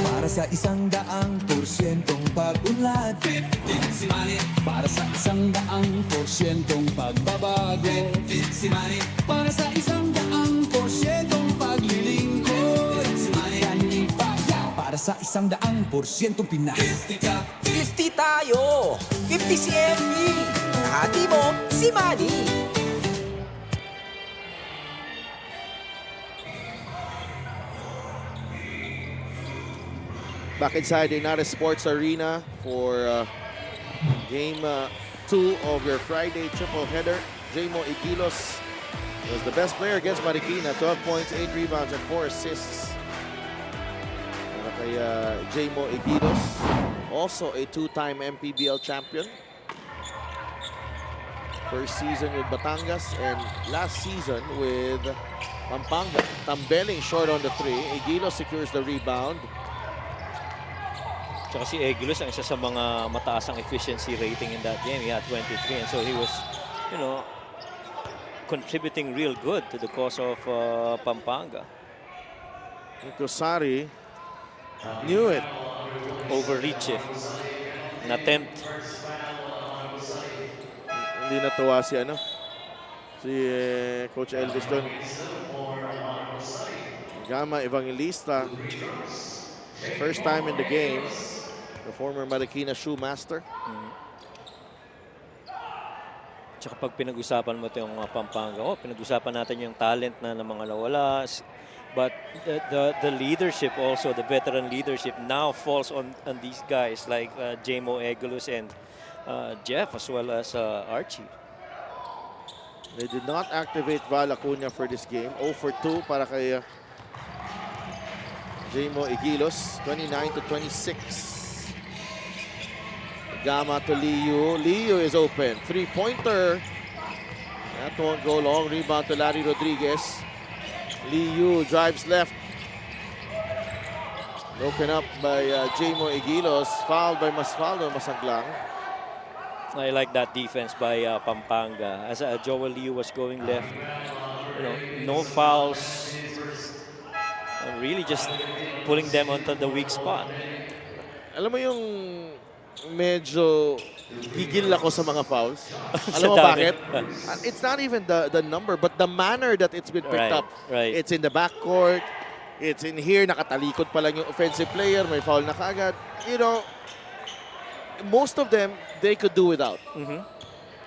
Speaker 7: Para sa 100% pag-unlad, 15 si Manny. Para sa 100% pagbabago, 15 si Manny. Para sa 100% paglilingkod, 15 si Manny. Para sa 100% Pinas,
Speaker 8: 50 tayo. 50 si MB. Hati mo, si Manny.
Speaker 4: Back inside the United Sports Arena for game 2 of your Friday triple header. Jmo Igilos was the best player against Marikina. 12 points, 8 rebounds, and 4 assists. Para kay Jmo Igilos, also a 2-time MPBL champion. First season with Batangas and last season with Pampanga. Tambeling short on the 3. Igilos secures the rebound.
Speaker 3: Tsaka si Eguiluz ang isa sa mga mataas ang efficiency rating in that game. He had 23 and so he was, you know, contributing real good to the cause of Pampanga.
Speaker 4: Kusari knew it.
Speaker 3: Overreach eh. An attempt.
Speaker 4: Hindi natuwa si Coach Elvis doon. Gama Evangelista, first time in the game. The former Marikina shoe master.
Speaker 3: Tsaka pag pinag-usapan mo ito yung Pampanga, pinag-usapan natin yung talent na ng mga nawala. But the leadership also, the veteran leadership now falls on these guys like Jmo Eguiluz and Jeff as well as Archie.
Speaker 4: They did not activate Val Acuña for this game. 0 for 2 para kay Jmo Igilos, 29-26. Gama to Liu. Liu is open. 3-pointer. That won't go long. Rebound to Larry Rodriguez. Liu drives left. Broken up by Jmo Igilos. Fouled by Masfaldo Masanglang.
Speaker 3: I like that defense by Pampanga. As Joel Liu was going left, you know, no fouls. Really just pulling them onto the weak spot.
Speaker 4: Alam mo yung medyo gigil ako sa mga fouls.
Speaker 3: Sa
Speaker 4: Alam mo
Speaker 3: dami.
Speaker 4: bakit? It's not even the number, but the manner that it's been picked up.
Speaker 3: Right.
Speaker 4: It's in the backcourt. It's in here. Nakatalikod pa lang yung offensive player. May foul na kaagad. You know, most of them, they could do without.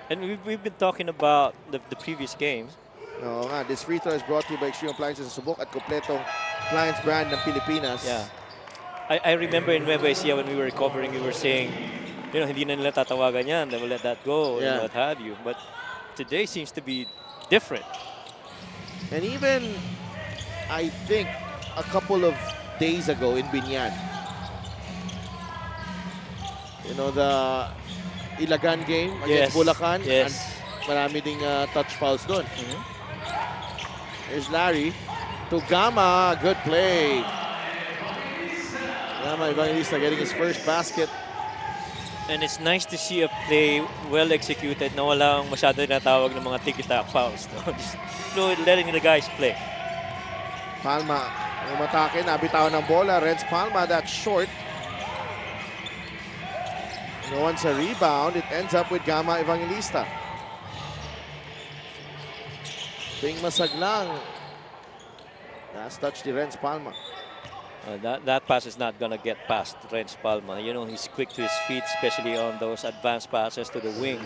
Speaker 3: And we've been talking about the previous games.
Speaker 4: Oo nga, this free throw is brought to you by Extreme Appliances sa Subok at kompletong appliance brand ng Pilipinas.
Speaker 3: Yeah. I remember in Nueva Ecija when we were recovering, we were saying, you know, hindi na nila tatawagan yan. They will let that go and what have you. But today seems to be different.
Speaker 4: And even, I think, a couple of days ago in Binyan, you know, the Ilagan game against Bulacan.
Speaker 3: Yes.
Speaker 4: And marami ding touch fouls doon. Here's Larry to Gama. Good play. Gama Evangelista getting his first basket.
Speaker 3: And it's nice to see a play well executed na walang masyado natawag ng mga tiki-taka fouls. No? Just fluid, letting the guys play.
Speaker 4: Palma umatake, nabitawan ng bola. Renz Palma, that's short. No one's a rebound. It ends up with Gama Evangelista. Ping Masaglang. Last touch ni Renz Palma.
Speaker 3: That pass is not gonna get past Renz Palma. You know, he's quick to his feet, especially on those advanced passes to the wing.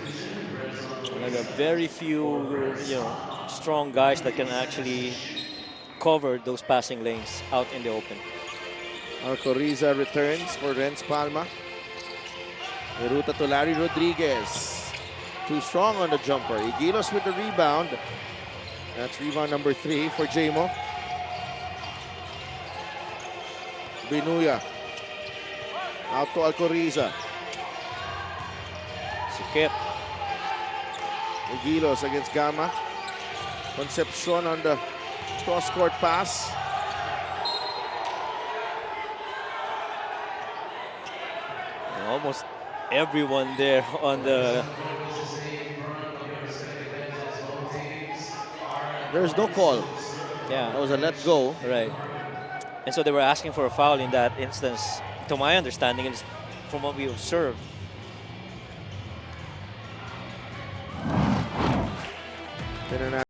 Speaker 3: And there are very few, strong guys that can actually cover those passing lanes out in the open.
Speaker 4: Marco Riza returns for Renz Palma. Heruta to Larry Rodriguez. Too strong on the jumper. Igilos with the rebound. That's rebound number 3 for Jamo. Binuya. Out to Alcoriza.
Speaker 3: Sikip.
Speaker 4: Igilos against Gama. Concepcion on the cross-court pass.
Speaker 3: Almost everyone there on the...
Speaker 4: There's no call.
Speaker 3: Yeah.
Speaker 4: That was a let go.
Speaker 3: Right. And so they were asking for a foul in that instance, to my understanding, and from what we observed.
Speaker 4: And then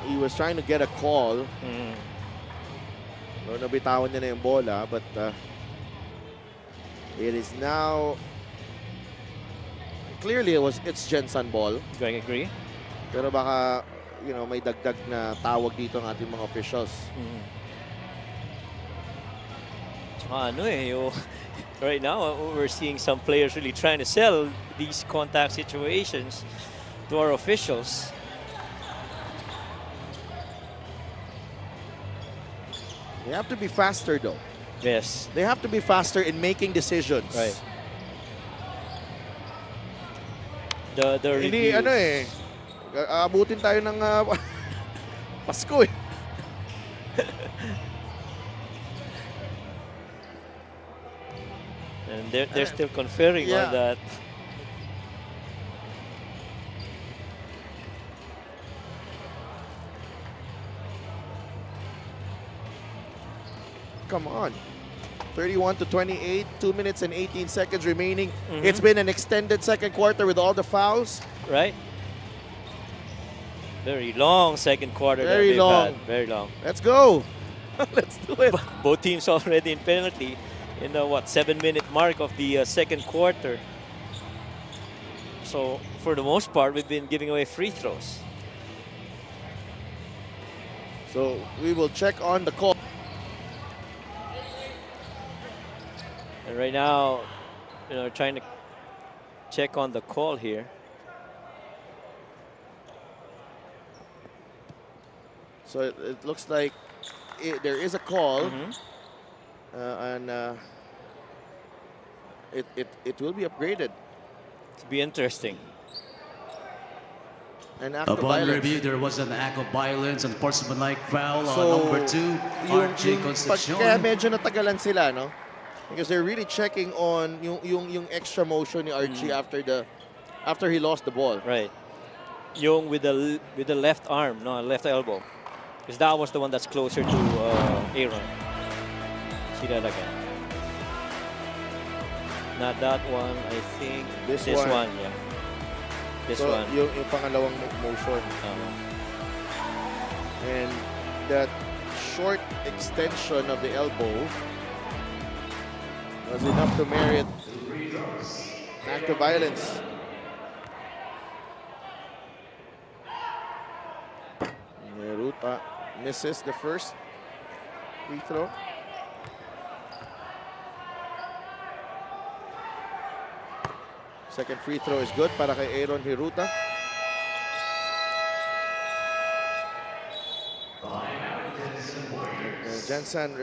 Speaker 4: he was trying to get a call. No, nabitawan niya na yung bola, but it is now clearly it's Gensan ball.
Speaker 3: Do I agree?
Speaker 4: Pero baka may dagdag na tawag dito ng ating mga officials.
Speaker 3: Tsaka right now we're seeing some players really trying to sell these contact situations to our officials.
Speaker 4: They have to be faster though.
Speaker 3: Yes.
Speaker 4: They have to be faster in making decisions.
Speaker 3: Right. The
Speaker 4: Hindi
Speaker 3: reviews.
Speaker 4: Aabutin tayo ng Pasko eh.
Speaker 3: And they're still conferring
Speaker 4: Yeah.
Speaker 3: on that.
Speaker 4: Come on. 31-28, 2 minutes and 18 seconds remaining. It's been an extended second quarter with all the fouls.
Speaker 3: Right? Very long second quarter. that
Speaker 4: Very
Speaker 3: they've
Speaker 4: long.
Speaker 3: had. Very long.
Speaker 4: Let's go. Let's do it.
Speaker 3: Both teams already in penalty in the 7-minute mark of the second quarter. So for the most part, we've been giving away free throws.
Speaker 4: So we will check on the call.
Speaker 3: And right now, trying to check on the call here.
Speaker 4: So it looks like there is a call. And it will be upgraded.
Speaker 3: It'll be interesting.
Speaker 4: An act of
Speaker 5: Upon
Speaker 4: violence.
Speaker 5: review, there was an act of violence and sportsmanlike foul
Speaker 4: So,
Speaker 5: on number 2, RJ Concepcion.
Speaker 4: Kaya medyo natagalan sila, no? Because they're really checking on yung extra motion ni Archie after he lost the ball.
Speaker 3: Right. Yung with the left arm, left elbow. Because that was the one that's closer to Aaron. See that again. Not that one, I think.
Speaker 4: This
Speaker 3: one.
Speaker 4: one.
Speaker 3: Yeah. This
Speaker 4: So
Speaker 3: one.
Speaker 4: yung pangalawang motion. And that short extension of the elbow was enough to merit act of violence. Neruta misses the first free throw. Second free throw is good para kay Aaron Hiruta. Gensan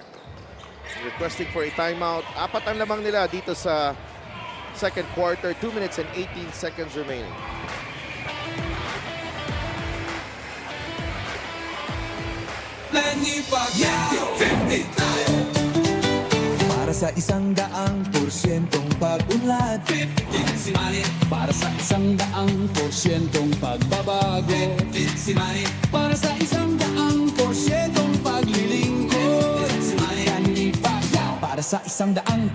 Speaker 4: requesting for a timeout. 4 ang lamang nila dito sa second quarter. 2 minutes and 18 seconds remaining.
Speaker 7: Para sa 100% pag-unlad. 15 si Manny. Para sa 100% pagbabago. 15 si Manny. Para sa 100% paglilingkod. 15 si Manny. Kanibaga. Para sa 100%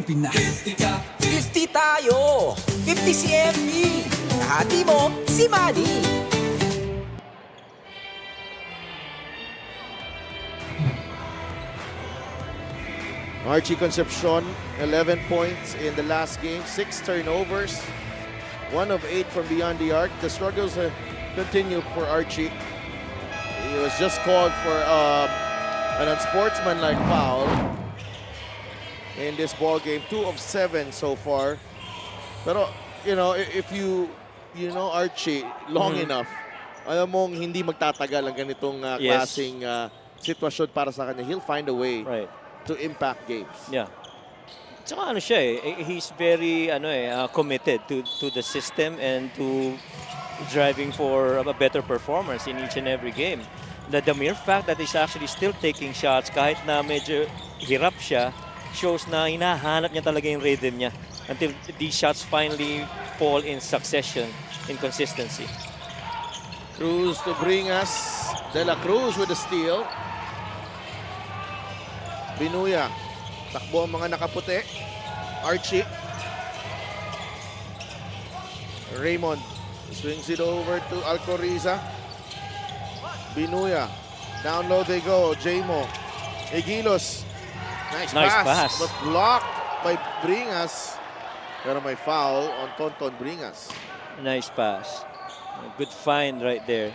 Speaker 7: Pinas.
Speaker 8: 50 tayo, 50 si MB. Kahati mo, si Manny.
Speaker 4: Archie Concepcion, 11 points in the last game, 6 turnovers, 1 of 8 from beyond the arc. The struggles continue for Archie. He was just called for an unsportsmanlike foul in this ball game, 2 of 7 so far. Pero, you know, if you know Archie long enough, alam mong hindi magtatagal ang ganitong klaseng sitwasyon para sa kanya. He'll find a way to impact games.
Speaker 3: Yeah. Tsaka ano siya he's very committed to the system and to driving for a better performance in each and every game. The mere fact that he's actually still taking shots kahit na medyo hirap siya shows na hinahanap niya talaga yung rhythm niya until these shots finally fall in succession, in consistency.
Speaker 4: Cruz to bring us. De La Cruz with the steal. Binuya. Takbo ang mga nakaputi. Archie. Raymond swings it over to Alcoriza. Binuya. Down low they go. Jamo. Egilos. Nice pass. But blocked by Bringas. Pero may foul on Tonton Bringas.
Speaker 3: Nice pass. Good find right there.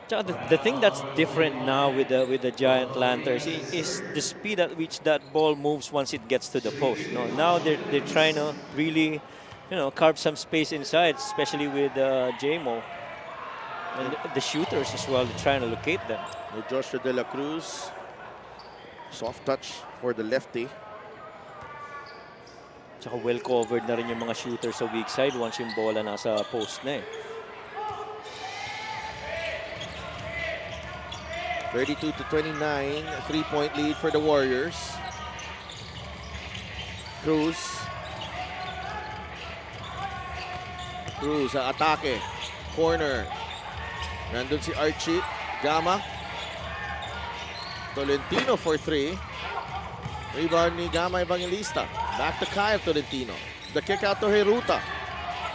Speaker 3: The thing that's different now with the Giant Lanterns is the speed at which that ball moves once it gets to the post. No, now they're trying to really, carve some space inside, especially with Jamo and the shooters as well. They're trying to locate them.
Speaker 4: With Joshua De La Cruz, soft touch for the lefty.
Speaker 3: Tsaka well covered na rin yung mga shooters sa weak side once yung bola nasa post na
Speaker 4: 32-29, 3-point lead for the Warriors. Cruz. Cruz sa atake. Corner. Nandun si Archie. Gama. Tolentino for 3. Rebound ni Gama Evangelista. Back to Kyle Tolentino. The kick out to Heruta.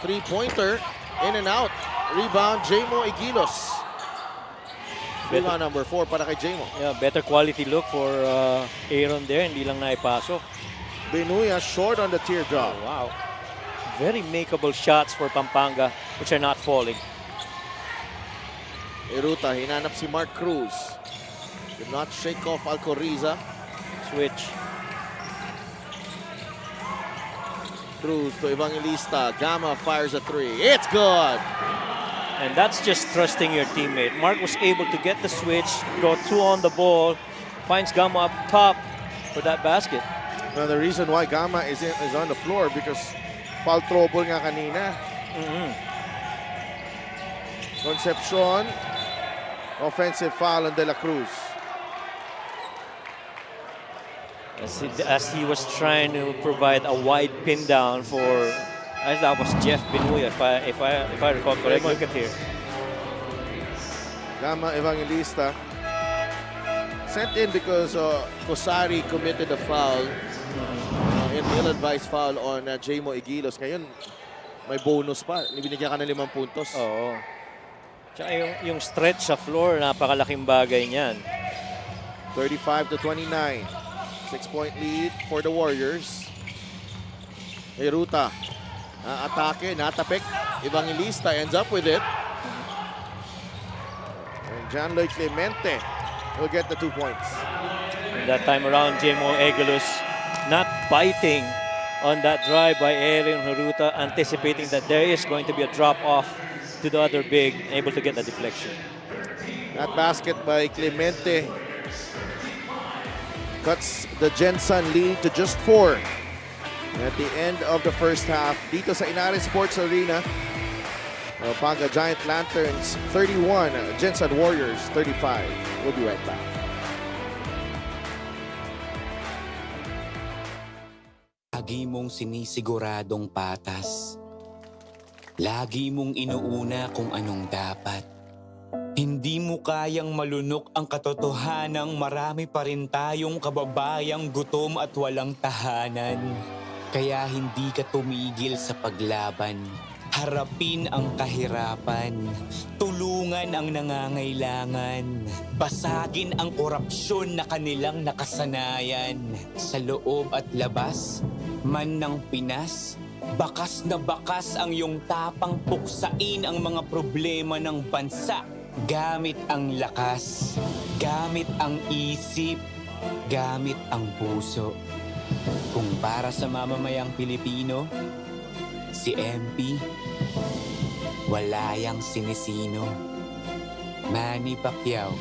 Speaker 4: 3-pointer. In and out. Rebound Jamo Egilos. Rebound number 4 para kay Jamo.
Speaker 3: Yeah, better quality look for Aaron there. Hindi lang naipasok.
Speaker 4: Binuya short on the teardrop.
Speaker 3: Oh, wow. Very makeable shots for Pampanga which are not falling.
Speaker 4: Heruta, hinanap si Mark Cruz. Did not shake off Alcoriza.
Speaker 3: Switch.
Speaker 4: Cruz to Evangelista. Gama fires a 3. It's good!
Speaker 3: And that's just trusting your teammate. Mark was able to get the switch, go 2 on the ball, finds Gama up top for that basket.
Speaker 4: Now the reason why Gama is on the floor because foul trouble nga kanina. Concepcion, offensive foul on De La Cruz.
Speaker 3: As he was trying to provide a wide pin down for, that was Jeff Binuya, if I recall correctly. Look at here.
Speaker 4: Gama Evangelista sent in because Kosari committed a foul, an ill-advised foul on Jamo Egilos. Ngayon, may bonus pa. Binigyan ka ng 5 puntos.
Speaker 3: Oo. Tsaka yung stretch sa floor, napakalaking bagay niyan.
Speaker 4: 35-29. 6-point lead for the Warriors. Heruta. Atake, natapik. Evangelista ends up with it. And Janloy Clemente will get the 2 points.
Speaker 3: And that time around, Jamo Egilos not biting on that drive by Aaron Heruta, anticipating that there is going to be a drop-off to the other big, able to get the deflection.
Speaker 4: That basket by Clemente cuts the Gensan lead to just 4 at the end of the first half. Dito sa Inares Sports Arena, Pampanga Giant Lanterns 31, Gensan Warriors 35. We'll be right back.
Speaker 1: Lagi mong sinisiguradong patas. Lagi mong inuuna kung anong dapat. Hindi mo kayang malunok ang katotohanang marami pa rin tayong kababayang gutom at walang tahanan. Kaya hindi ka tumigil sa paglaban. Harapin ang kahirapan. Tulungan ang nangangailangan. Basagin ang korupsyon na kanilang nakasanayan. Sa loob at labas, man ng Pinas, bakas na bakas ang iyong tapang puksain ang mga problema ng bansa. Gamit ang lakas, gamit ang isip, gamit ang puso. Kung para sa mamamayang Pilipino, si MP, wala yang sinisino. Manny Pacquiao.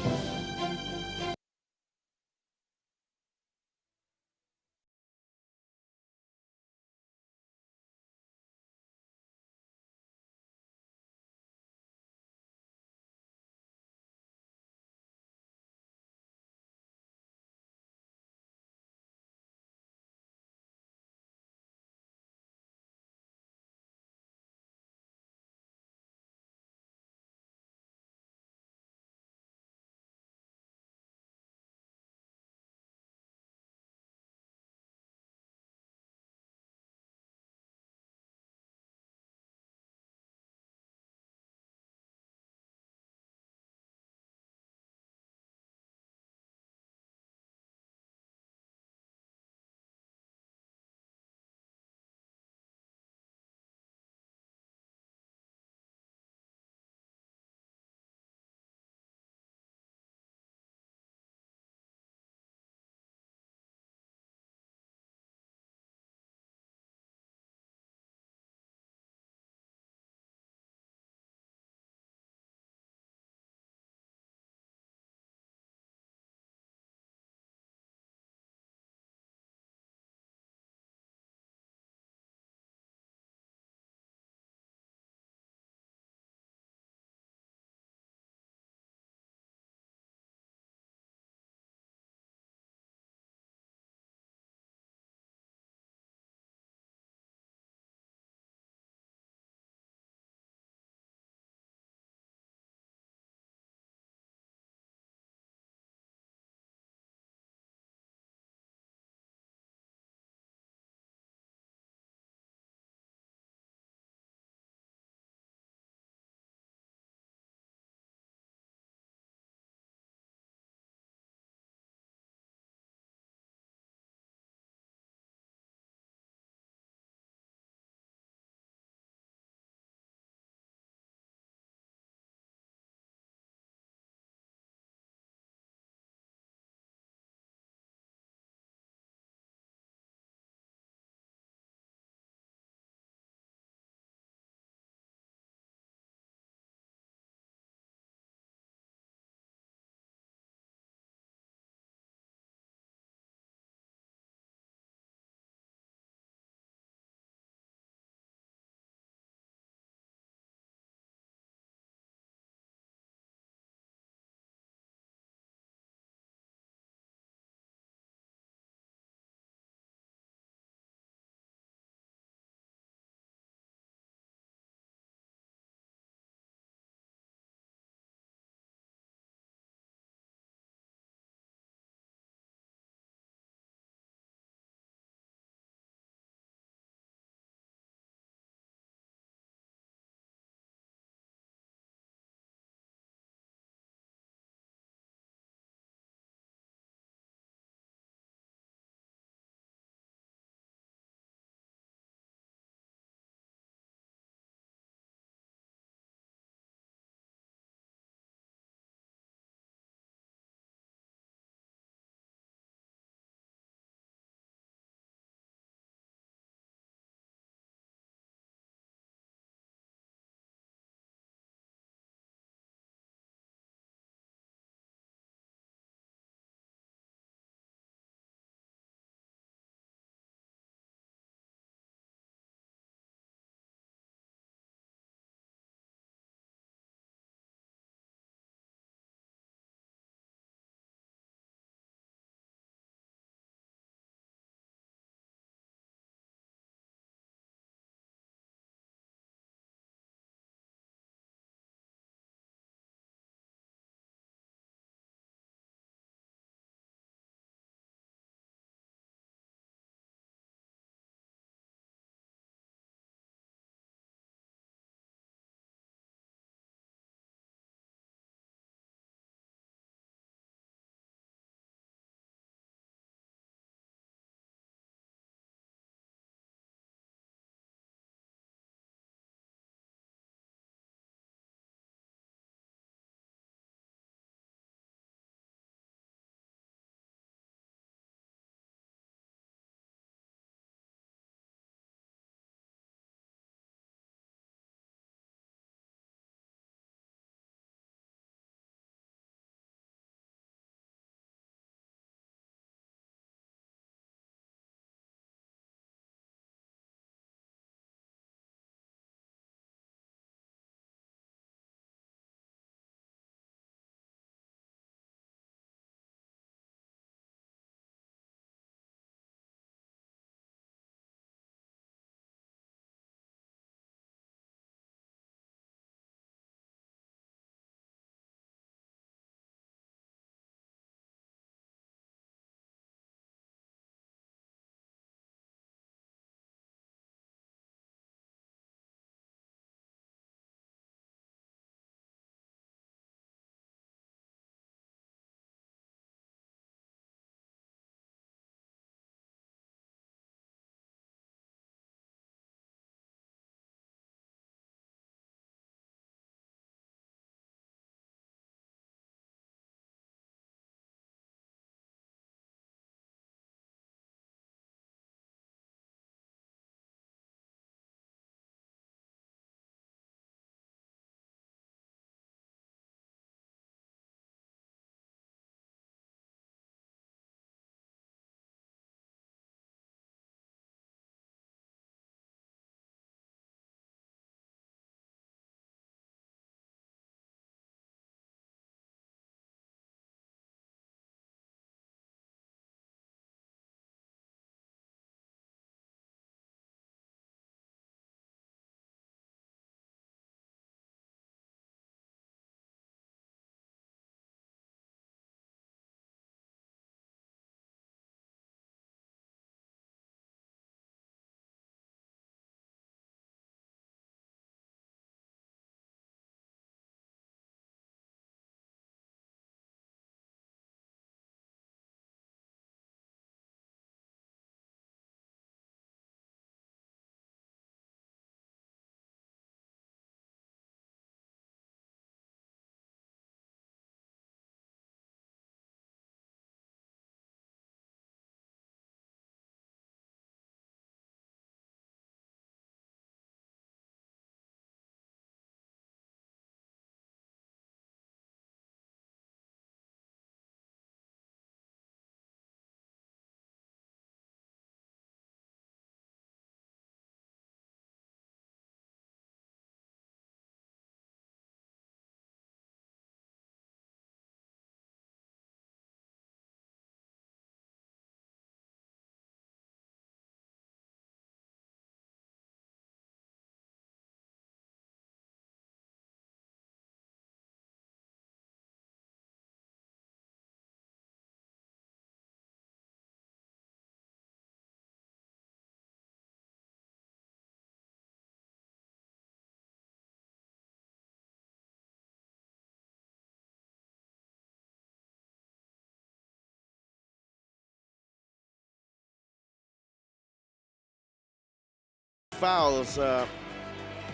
Speaker 4: fouls.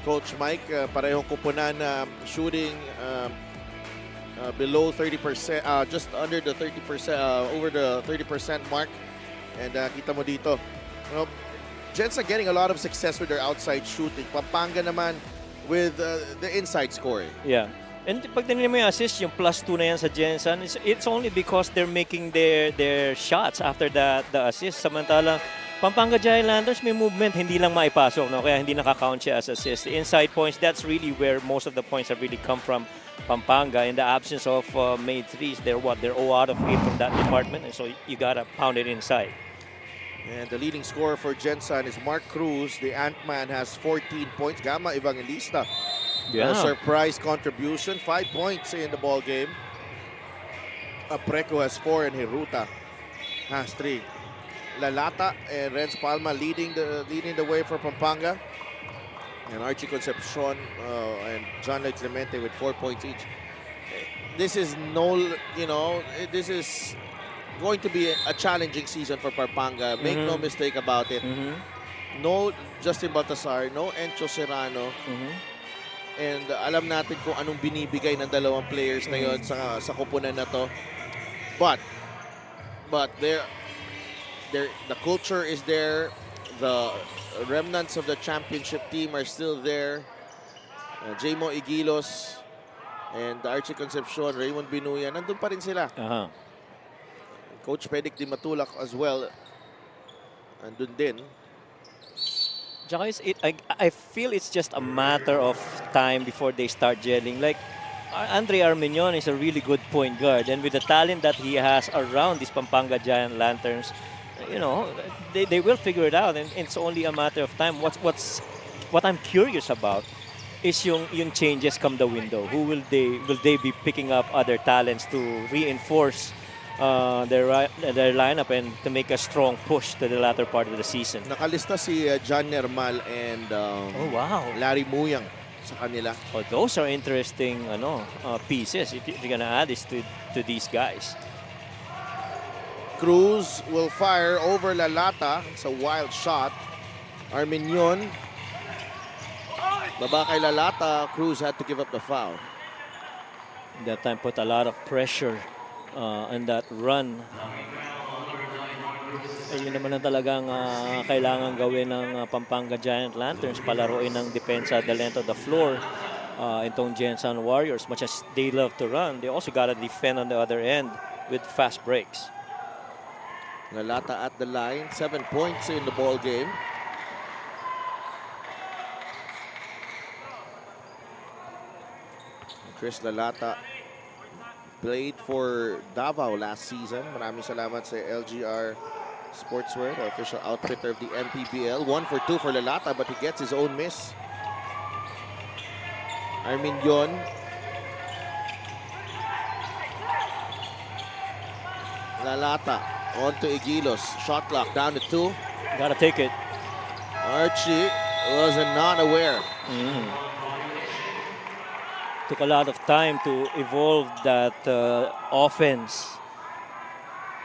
Speaker 4: Coach Mike, parehong kupunan na shooting below 30%, just under the 30%, over the 30% mark. And kita mo dito, Gensan getting a lot of success with their outside shooting. Pampanga naman with the inside scoring.
Speaker 3: Yeah. And pag tinignan mo yung assist, yung +2 na yan sa Gensan, it's only because they're making their shots after the assist. Samantalang Pampanga Giant Lanterns may movement, hindi lang maipasok, no? Kaya hindi nakakount siya as assist. The inside points, that's really where most of the points have really come from Pampanga. In the absence of made threes, they're 0 out of 8 from that department, and so you gotta pound it inside.
Speaker 4: And the leading scorer for Gensan is Mark Cruz. The Ant-Man has 14 points. Gama Evangelista,
Speaker 3: Yeah.
Speaker 4: a surprise contribution, 5 points in the ball game. Apreco has 4 and Hiruta has 3. Lalata and Renz Palma leading the way for Pampanga. And Archie Concepcion and John Lloyd Clemente with 4 points each. This is this is going to be a challenging season for Pampanga. Make no mistake about it. No Justin Baltasar, no Encho Serrano. And alam natin kung anong binibigay ng dalawang players na yon sa kupunan na to. But the culture is there. The remnants of the championship team are still there. Jmo Igilos and Archie Concepcion, Raymond Binuya, nandun pa rin sila. Coach Pedic Di Matulak as well, nandun din.
Speaker 3: Tsaka I feel it's just a matter of time before they start gelling. Like, Andre Armenion is a really good point guard, and with the talent that he has around these Pampanga Giant Lanterns, they will figure it out, and it's only a matter of time. What I'm curious about is yung changes come the window. Will they be picking up other talents to reinforce their lineup and to make a strong push to the latter part of the season?
Speaker 4: Nakalista si John Nermal and
Speaker 3: wow.
Speaker 4: Larry Muyang sa kanila.
Speaker 3: Oh, those are interesting pieces if you're gonna add this to these guys.
Speaker 4: Cruz will fire over Lalata. It's a wild shot. Armenion. Baba kay Lalata. Cruz had to give up the foul.
Speaker 3: That time put a lot of pressure on that run. Yun naman ang talagang kailangan gawin ng Pampanga Giant Lanterns. Palaruin ng depensa the length of the floor. Itong Gensan Warriors, much as they love to run, they also got to defend on the other end with fast breaks.
Speaker 4: Lalata at the line. 7 points in the ball game. Chris Lalata played for Davao last season. Maraming salamat sa LGR Sportswear, the official outfitter of the MPBL. 1 for 2 for Lalata, but he gets his own miss. Armenion. Lalata on to Igilos. Shot clock down to 2.
Speaker 3: Gotta take it.
Speaker 4: Archie was not aware.
Speaker 3: Took a lot of time to evolve that offense.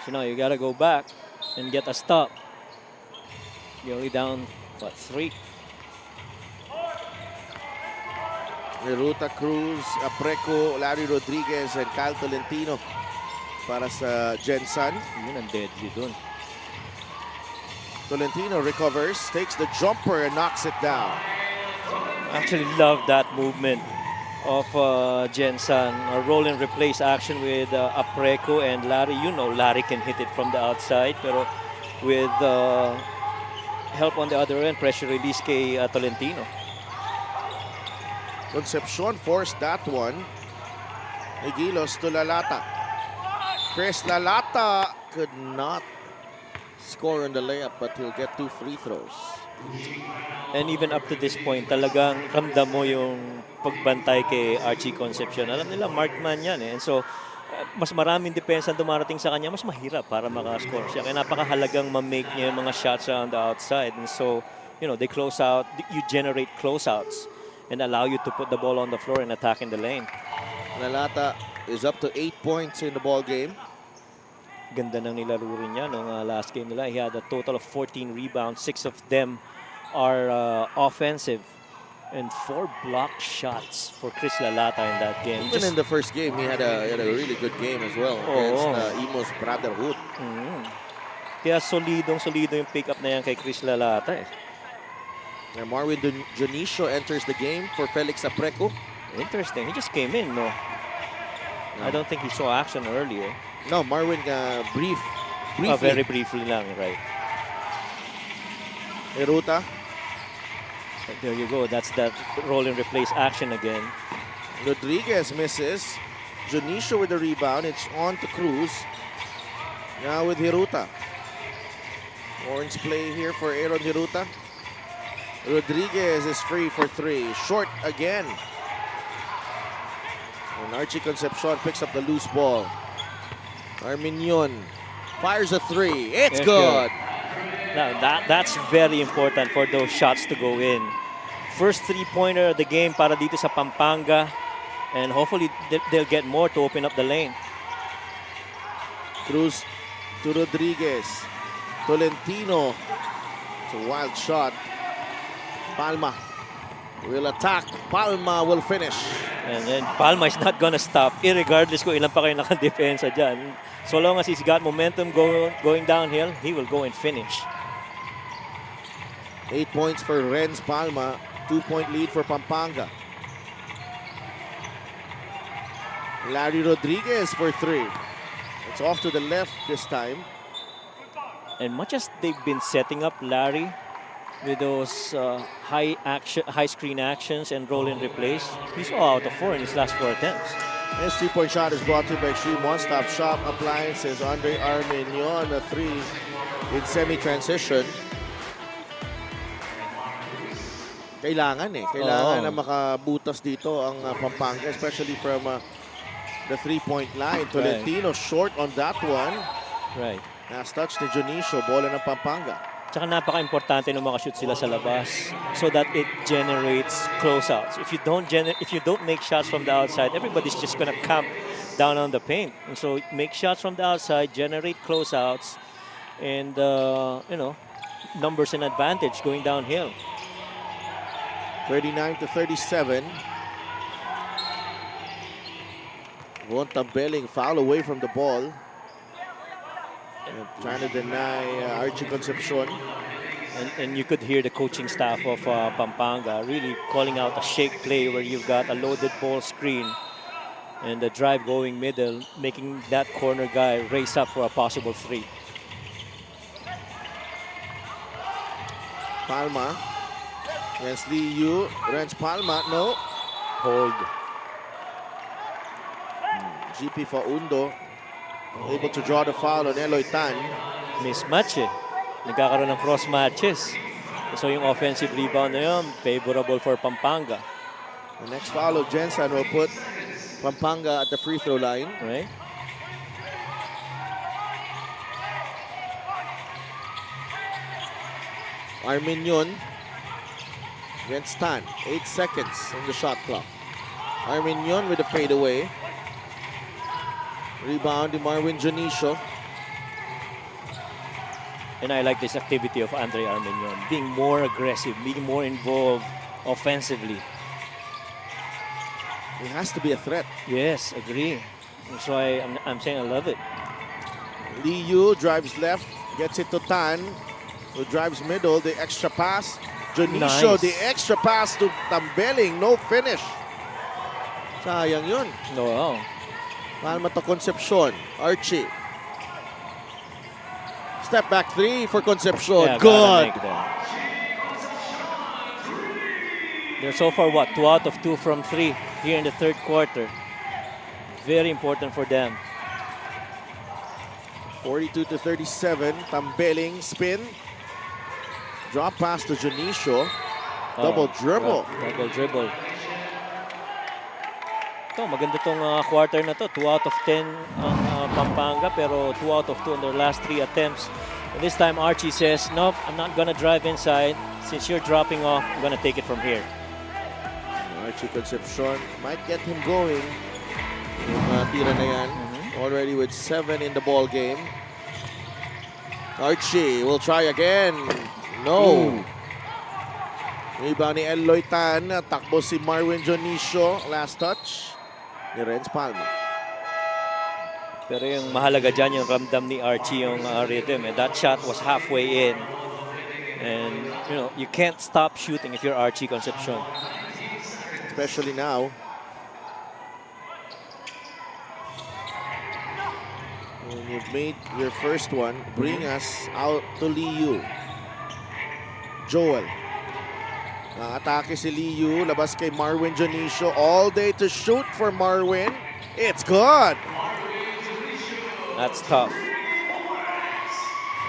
Speaker 3: So now you gotta go back and get a stop. You're only down, 3?
Speaker 4: Ruta Cruz, Apreco, Larry Rodriguez, and Kyle Tolentino para sa Gensan.
Speaker 3: Yun ang deadly dun.
Speaker 4: Tolentino recovers, takes the jumper, and knocks it down.
Speaker 3: Actually love that movement of Gensan. A roll and replace action with Apreco and Larry. Larry can hit it from the outside, pero with help on the other end, pressure release kay Tolentino.
Speaker 4: Concepcion forced that one. Igilos to Lalata. Chris Lalata could not score on the layup, but he'll get 2 free throws.
Speaker 3: And even up to this point, talagang ramdam mo yung pagbantay kay Archie Concepcion. Alam nila, markman yan eh. And so, mas maraming depensa dumarating sa kanya, mas mahirap para makascore siya. Kaya napakahalagang ma-make niya yung mga shots around the outside. And so, they close out, you generate closeouts and allow you to put the ball on the floor and attack in the lane.
Speaker 4: Lalata is up to 8 points in the ball game.
Speaker 3: Ganda ng nilaro rin niya nung last game nila. He had a total of 14 rebounds, 6 of them are offensive. And 4 blocked shots for Chris Lalata in that game.
Speaker 4: Even in the first game, he had a really good game as well against Imo's Brotherhood.
Speaker 3: Kaya solido yung pick-up na yan kay Chris Lalata.
Speaker 4: And Marwin Junicio enters the game for Felix Apreco.
Speaker 3: Interesting. He just came in, no? I don't think he saw action earlier.
Speaker 4: No, Marwin briefly.
Speaker 3: Very briefly lang, right?
Speaker 4: Heruta.
Speaker 3: There you go. That's that roll and replace action again.
Speaker 4: Rodriguez misses. Junicio with the rebound. It's on to Cruz. Now with Hiruta. Orange play here for Aaron Hiruta. Rodriguez is free for 3. Short again. And Archie Concepcion picks up the loose ball. Arminion fires a 3. It's good.
Speaker 3: Now that's very important for those shots to go in. First 3-pointer of the game para dito sa Pampanga. And hopefully they'll get more to open up the lane.
Speaker 4: Cruz to Rodriguez. Tolentino. It's a wild shot. Palma will attack. Palma will finish.
Speaker 3: And then Palma is not gonna stop, irregardless kung ilan pa kayo nakadepensa dyan. So long as he's got momentum going downhill, he will go and finish.
Speaker 4: 8 points for Renz Palma. 2-point lead for Pampanga. Larry Rodriguez for 3. It's off to the left this time.
Speaker 3: And much as they've been setting up Larry with those high screen actions and roll and replace, he's all out of 4 in his last 4 attempts.
Speaker 4: His 3-point shot is brought to you by Extreme One Stop Shop Appliances. Andre Armenion, a 3 in semi-transition. Kailangan na makabutas dito ang Pampanga, especially from the 3-point line. Tolentino short on that one.
Speaker 3: Right.
Speaker 4: Last touch ni Junicio, bola ng Pampanga.
Speaker 3: Tsaka napaka-importante na makashoot sila sa labas so that it generates closeouts. If you don't make shots from the outside, everybody's just gonna camp down on the paint. And so make shots from the outside, generate closeouts, and numbers and advantage going downhill.
Speaker 4: 39-37. Von Tabelling foul away from the ball. And trying to deny Archie Concepcion.
Speaker 3: And you could hear the coaching staff of Pampanga really calling out a shake play where you've got a loaded ball screen and the drive going middle, making that corner guy race up for a possible 3.
Speaker 4: Palma against Lee Yu. Renz Palma, no.
Speaker 3: Hold.
Speaker 4: GP Faundo able to draw the foul on Eloy Tan.
Speaker 3: Mismatch eh. Nagkakaroon ng cross matches. So yung offensive rebound na yun, favorable for Pampanga.
Speaker 4: The next foul of Gensan will put Pampanga at the free throw line.
Speaker 3: Right?
Speaker 4: Arminion against Tan. 8 seconds on the shot clock. Arminion with a fadeaway. Rebound to Marwin Junicio.
Speaker 3: And I like this activity of Andre Armenion, being more aggressive, being more involved offensively.
Speaker 4: He has to be a threat.
Speaker 3: Yes, agree. That's why I'm saying I love it.
Speaker 4: Lee Yu drives left, gets it to Tan, who drives middle, the extra pass. Junicio,
Speaker 3: Nice.
Speaker 4: the extra pass to Tambeling, no finish. Sayang yun.
Speaker 3: Wow.
Speaker 4: Palma to Concepcion. Archie. Step back 3 for Concepcion.
Speaker 3: Yeah, gotta
Speaker 4: Good.
Speaker 3: make that. They're so far, what, 2 out of 2 from 3 here in the third quarter. Very important for them.
Speaker 4: 42-37. Tambeling spin. Drop pass to Junicio. Double dribble.
Speaker 3: Double dribble. Ito, maganda tong quarter na to. 2 out of 10 ang Pampanga, pero 2 out of 2 in their last 3 attempts. And this time Archie says, nope, I'm not gonna drive inside. Since you're dropping off, I'm gonna take it from here.
Speaker 4: Archie Concepcion might get him going. Yung tira na yan. Already with 7 in the ball game. Archie will try again. No. Rebound ni Eloy Tan. Takbo si Marwin Dionisio. Last touch ni Renz Palma.
Speaker 3: Pero yung mahalaga dyan, yung ramdam ni Archie, yung rhythm. And that shot was halfway in. And, you know, you can't stop shooting if you're Archie Concepcion.
Speaker 4: Especially now. When you've made your first one, bring us out to Liu. Joel. Atake si Liu. Labas kay Marwin Dionisio. All day to shoot for Marwin. It's good.
Speaker 3: That's tough.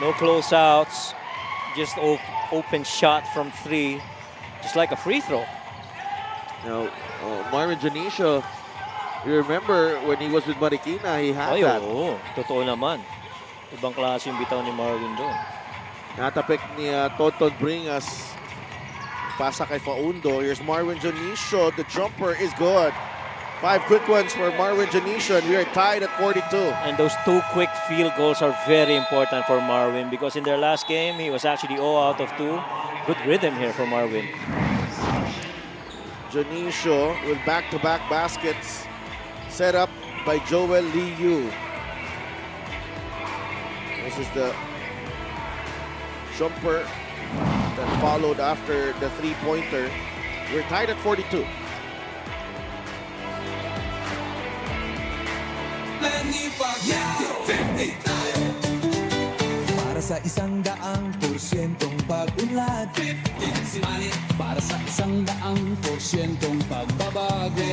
Speaker 3: No closeouts. Just open shot from 3. Just like a free throw.
Speaker 4: Now, Marwin Dionisio, you remember when he was with Marikina, he had that.
Speaker 3: Oo. Totoo naman. Ibang klase yung bitaw ni Marvin doon.
Speaker 4: Natapik ni Tonton Bringas. Pasa kay Faundo. Here's Marwin Dionisio. The jumper is good. 5 quick ones for Marwin Dionisio, and we are tied at 42.
Speaker 3: And those 2 quick field goals are very important for Marvin because in their last game, he was actually 0 out of 2. Good rhythm here for Marvin.
Speaker 4: Dionisio with back-to-back baskets set up by Joel Liu. This is the jumper that followed after the three-pointer. We're tied at 42.
Speaker 7: Para sa 100%'ong pag-unlad, para sa 100%'ong pagbabago,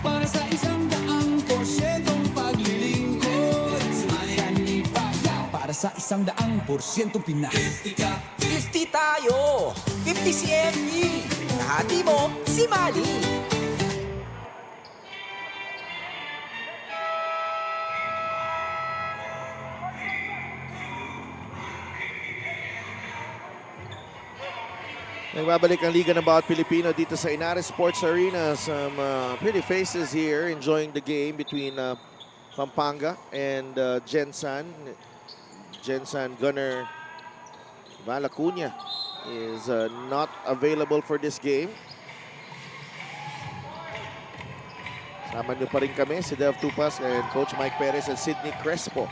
Speaker 7: para sa 100%'ong paglilingkod, para sa 100%'ong Pinas.
Speaker 8: 50 tayo, 50 si MB. Hati mo, si Manny.
Speaker 4: Nagbabalik ang Liga ng Bawat Pilipino dito sa Inares Sports Arena. Some pretty faces here enjoying the game between Pampanga and Gensan. Gensan gunner Valacuña is not available for this game. Sama niyo pa rin kami, si Dev Tupas and Coach Mike Perez and Sidney Crespo.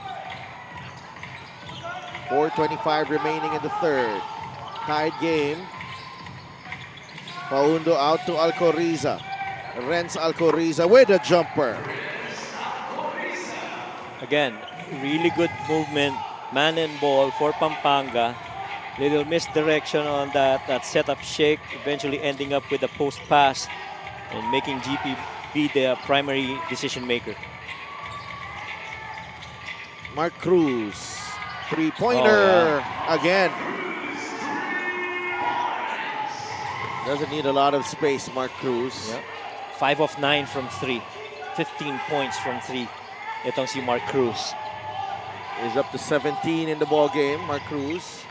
Speaker 4: 4:25 remaining in the third. Tied game. Paundo out to Alcoriza. Renz Alcoriza with a jumper.
Speaker 3: Again, really good movement, man and ball for Pampanga. Little misdirection on that setup shake, eventually ending up with a post pass and making GP be the primary decision maker.
Speaker 4: Mark Cruz, three-pointer again. Doesn't need a lot of space, Mark Cruz.
Speaker 3: Yep. 5 of 9 from 3. 15 points from 3. Itong si Mark Cruz.
Speaker 4: Is up to 17 in the ball game. Mark Cruz.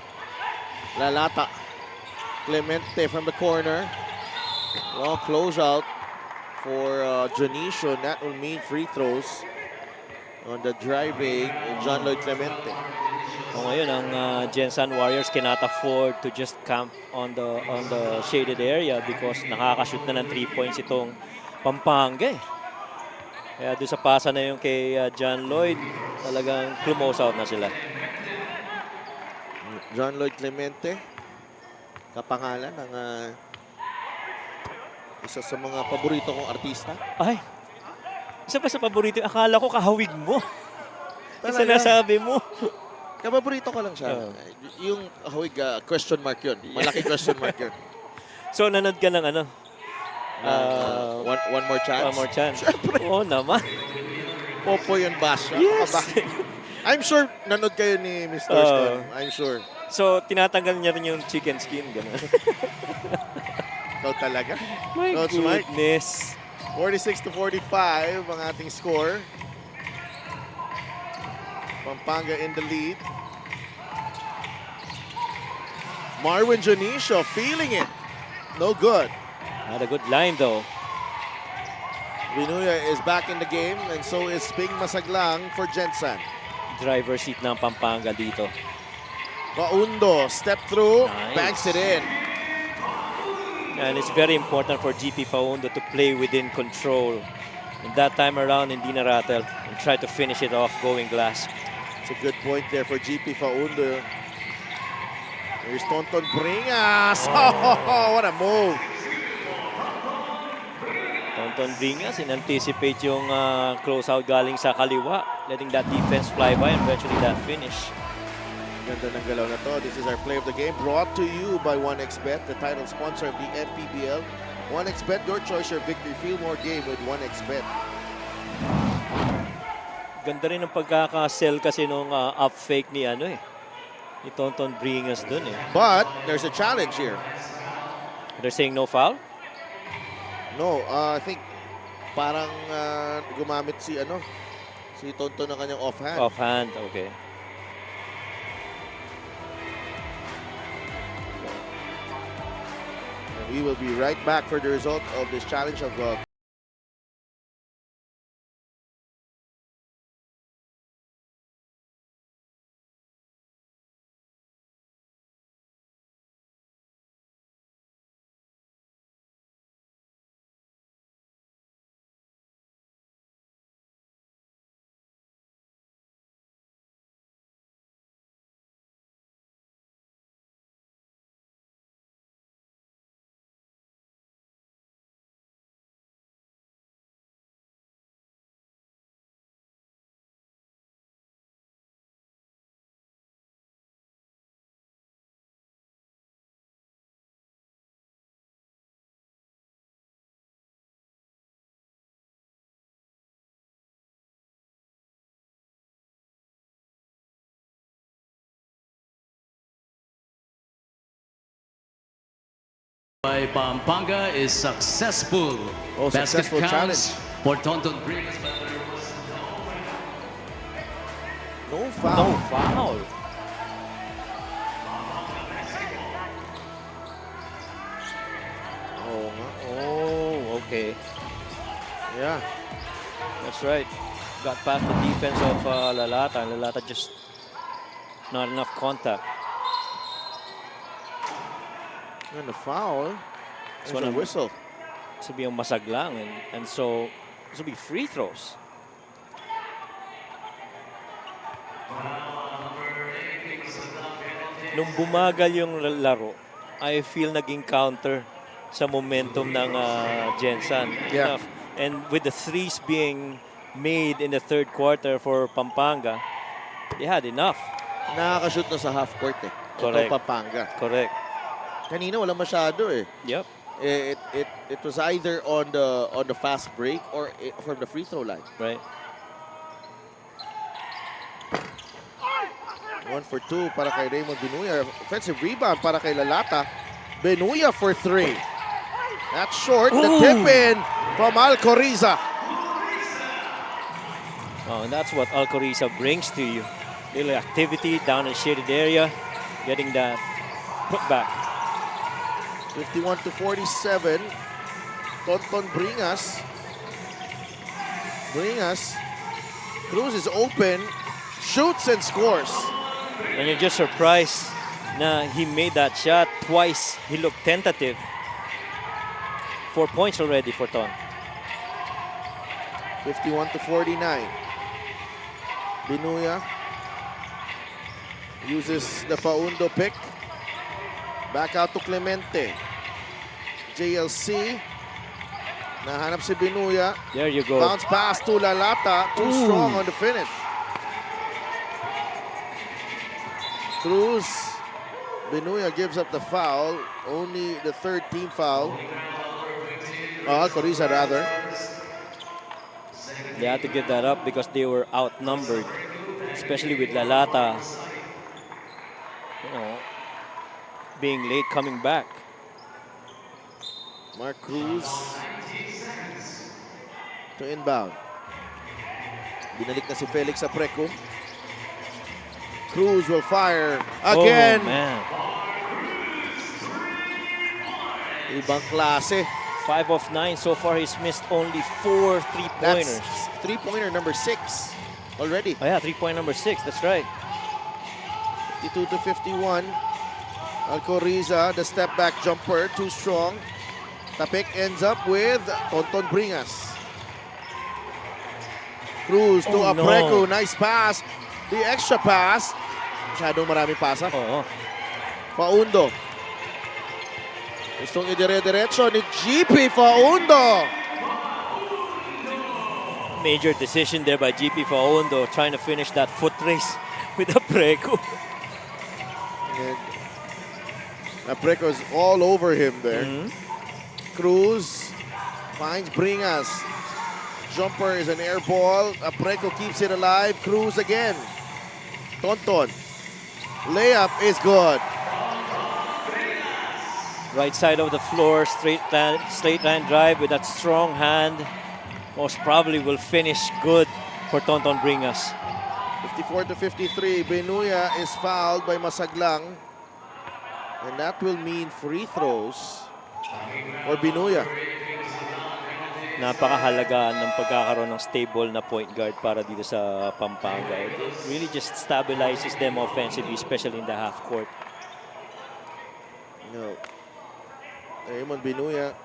Speaker 4: Lalata. Clemente from the corner. Long closeout for Dionisio. That will mean free throws on the driving John Lloyd Clemente.
Speaker 3: Ngayon, ang Gensan Warriors cannot afford to just camp on the shaded area because nakakashoot na ng 3 points itong Pampanga. Kaya doon sa pasa na yung kay John Lloyd, talagang close out na sila.
Speaker 4: John Lloyd Clemente, kapangalan ng isa sa mga paborito kong artista.
Speaker 3: Ay, isa pa sa paborito. Akala ko kahawig mo. Isa
Speaker 4: Talaga?
Speaker 3: nasabi mo.
Speaker 4: Kapaborito ko lang siya. Yung hawig, question mark yun. Malaki question mark yun.
Speaker 3: So, nanood ka ng ano?
Speaker 4: One more chance?
Speaker 3: One more chance.
Speaker 4: Siyempre.
Speaker 3: Oo naman.
Speaker 4: Popoy and Basha.
Speaker 3: Yes.
Speaker 4: I'm sure nanood kayo ni Mr. Stone. I'm sure.
Speaker 3: So, tinatanggal niya rin yung chicken skin. Ganun.
Speaker 4: Ikaw talaga.
Speaker 3: My
Speaker 4: Coach Mike.
Speaker 3: goodness.
Speaker 4: 46-45 ang ating score. Pampanga in the lead. Marwin Dionisio feeling it. No good.
Speaker 3: Not a good line though.
Speaker 4: Vinuya is back in the game and so is Ping Masaglang for Gensan.
Speaker 3: Driver seat ng Pampanga dito.
Speaker 4: Paundo, step through,
Speaker 3: Nice.
Speaker 4: banks it in.
Speaker 3: And it's very important for GP Paundo to play within control. And that time around, hindi na rattle and try to finish it off going glass.
Speaker 4: It's a good point there for GP Faundo. Here's Tonton Bringas. Oh, what a move.
Speaker 3: Tonton Bringas in-anticipate yung close-out galing sa kaliwa, letting that defense fly by and eventually that finish.
Speaker 4: Ganda ng galaw na to. This is our play of the game brought to you by 1xBet, the title sponsor of the MPBL. 1xBet, your choice, your victory. Feel more game with 1xBet.
Speaker 3: Ganda rin ang pagkaka-sell kasi nung up fake ni ni Tonton Bringas dun eh.
Speaker 4: But there's a challenge here.
Speaker 3: They're saying no foul?
Speaker 4: No, I think parang gumamit si Tonton ng kanyang offhand.
Speaker 3: Offhand, okay.
Speaker 4: And we will be right back for the result of this challenge of
Speaker 5: By Pampanga is successful.
Speaker 4: Oh,
Speaker 5: Basket
Speaker 4: successful
Speaker 5: counts
Speaker 4: challenge.
Speaker 5: for Tonton Bringas.
Speaker 4: no foul.
Speaker 3: No foul.
Speaker 4: Oo nga.
Speaker 3: Oh, okay.
Speaker 4: Yeah.
Speaker 3: That's right. Got past the defense of Lalata, and Lalata just not enough contact.
Speaker 4: And the foul.
Speaker 3: So
Speaker 4: There's a whistle.
Speaker 3: This will be a masaglang, and so this will be free throws. Nung bumagal yung laro, I feel naging counter sa momentum ng Gensan.
Speaker 4: Yeah.
Speaker 3: And with the threes being made in the third quarter for Pampanga, they had enough.
Speaker 4: Nakakashoot na sa half court eh.
Speaker 3: Correct.
Speaker 4: Ito Pampanga.
Speaker 3: Correct.
Speaker 4: Kanina wala masyado eh.
Speaker 3: Yep.
Speaker 4: It was either on the fast break or from the free throw line.
Speaker 3: Right.
Speaker 4: 1 for 2 para kay Raymond Benuya. Offensive rebound para kay Lalata. Benuya for 3. That's short. The tip in from Alcoriza.
Speaker 3: Oh, and that's what Alcoriza brings to you. Little activity down in the shaded area, getting that put back.
Speaker 4: 51 to 47. Tonton Bringas. Cruz is open. Shoots and scores.
Speaker 3: And you're just surprised na he made that shot twice. He looked tentative. 4 points already for Ton.
Speaker 4: 51 to 49. Benuya uses the Faundo pick. Back out to Clemente. JLC. Nahanap si Benuya.
Speaker 3: There you go.
Speaker 4: Bounce pass to Lalata. Too strong on the finish. Cruz. Benuya gives up the foul. Only the third team foul. Coriza rather.
Speaker 3: They had to give that up because they were outnumbered, especially with Lalata, being late coming back.
Speaker 4: Mark Cruz to inbound. Binalik na si Felix Apreco. Cruz will fire again.
Speaker 3: Oh, man.
Speaker 4: Ibang klase.
Speaker 3: 5 of 9 so far. He's missed only 4 three-pointers.
Speaker 4: That's three-pointer number 6 already.
Speaker 3: Oh yeah, 3-point number 6. That's right.
Speaker 4: 52 to 51. Alcoriza, the step back jumper, too strong. Tapik ends up with Tonton Bringas. Cruz to
Speaker 3: Oh, no.
Speaker 4: Apreco. Nice pass. The extra pass. Masyadong maraming pasa.
Speaker 3: Oo.
Speaker 4: Faundo. Gustong idire-diretso ni GP Faundo.
Speaker 3: Major decision there by GP Faundo trying to finish that foot race with Apreco.
Speaker 4: And Apreco's all over him there. Cruz finds Bringas. Jumper is an air ball. Apreco keeps it alive. Cruz again. Tonton. Layup is good.
Speaker 3: Right side of the floor, straight line drive with that strong hand. Most probably will finish good for Tonton Bringas.
Speaker 4: 54-53. Benuya is fouled by Masaglang. And that will mean free throws for Benuya.
Speaker 3: Napakahalaga ng pagkakaroon ng stable na point guard para dito sa Pampanga. It really just stabilizes them offensively, especially in the half court.
Speaker 4: No. Raymond Benuya,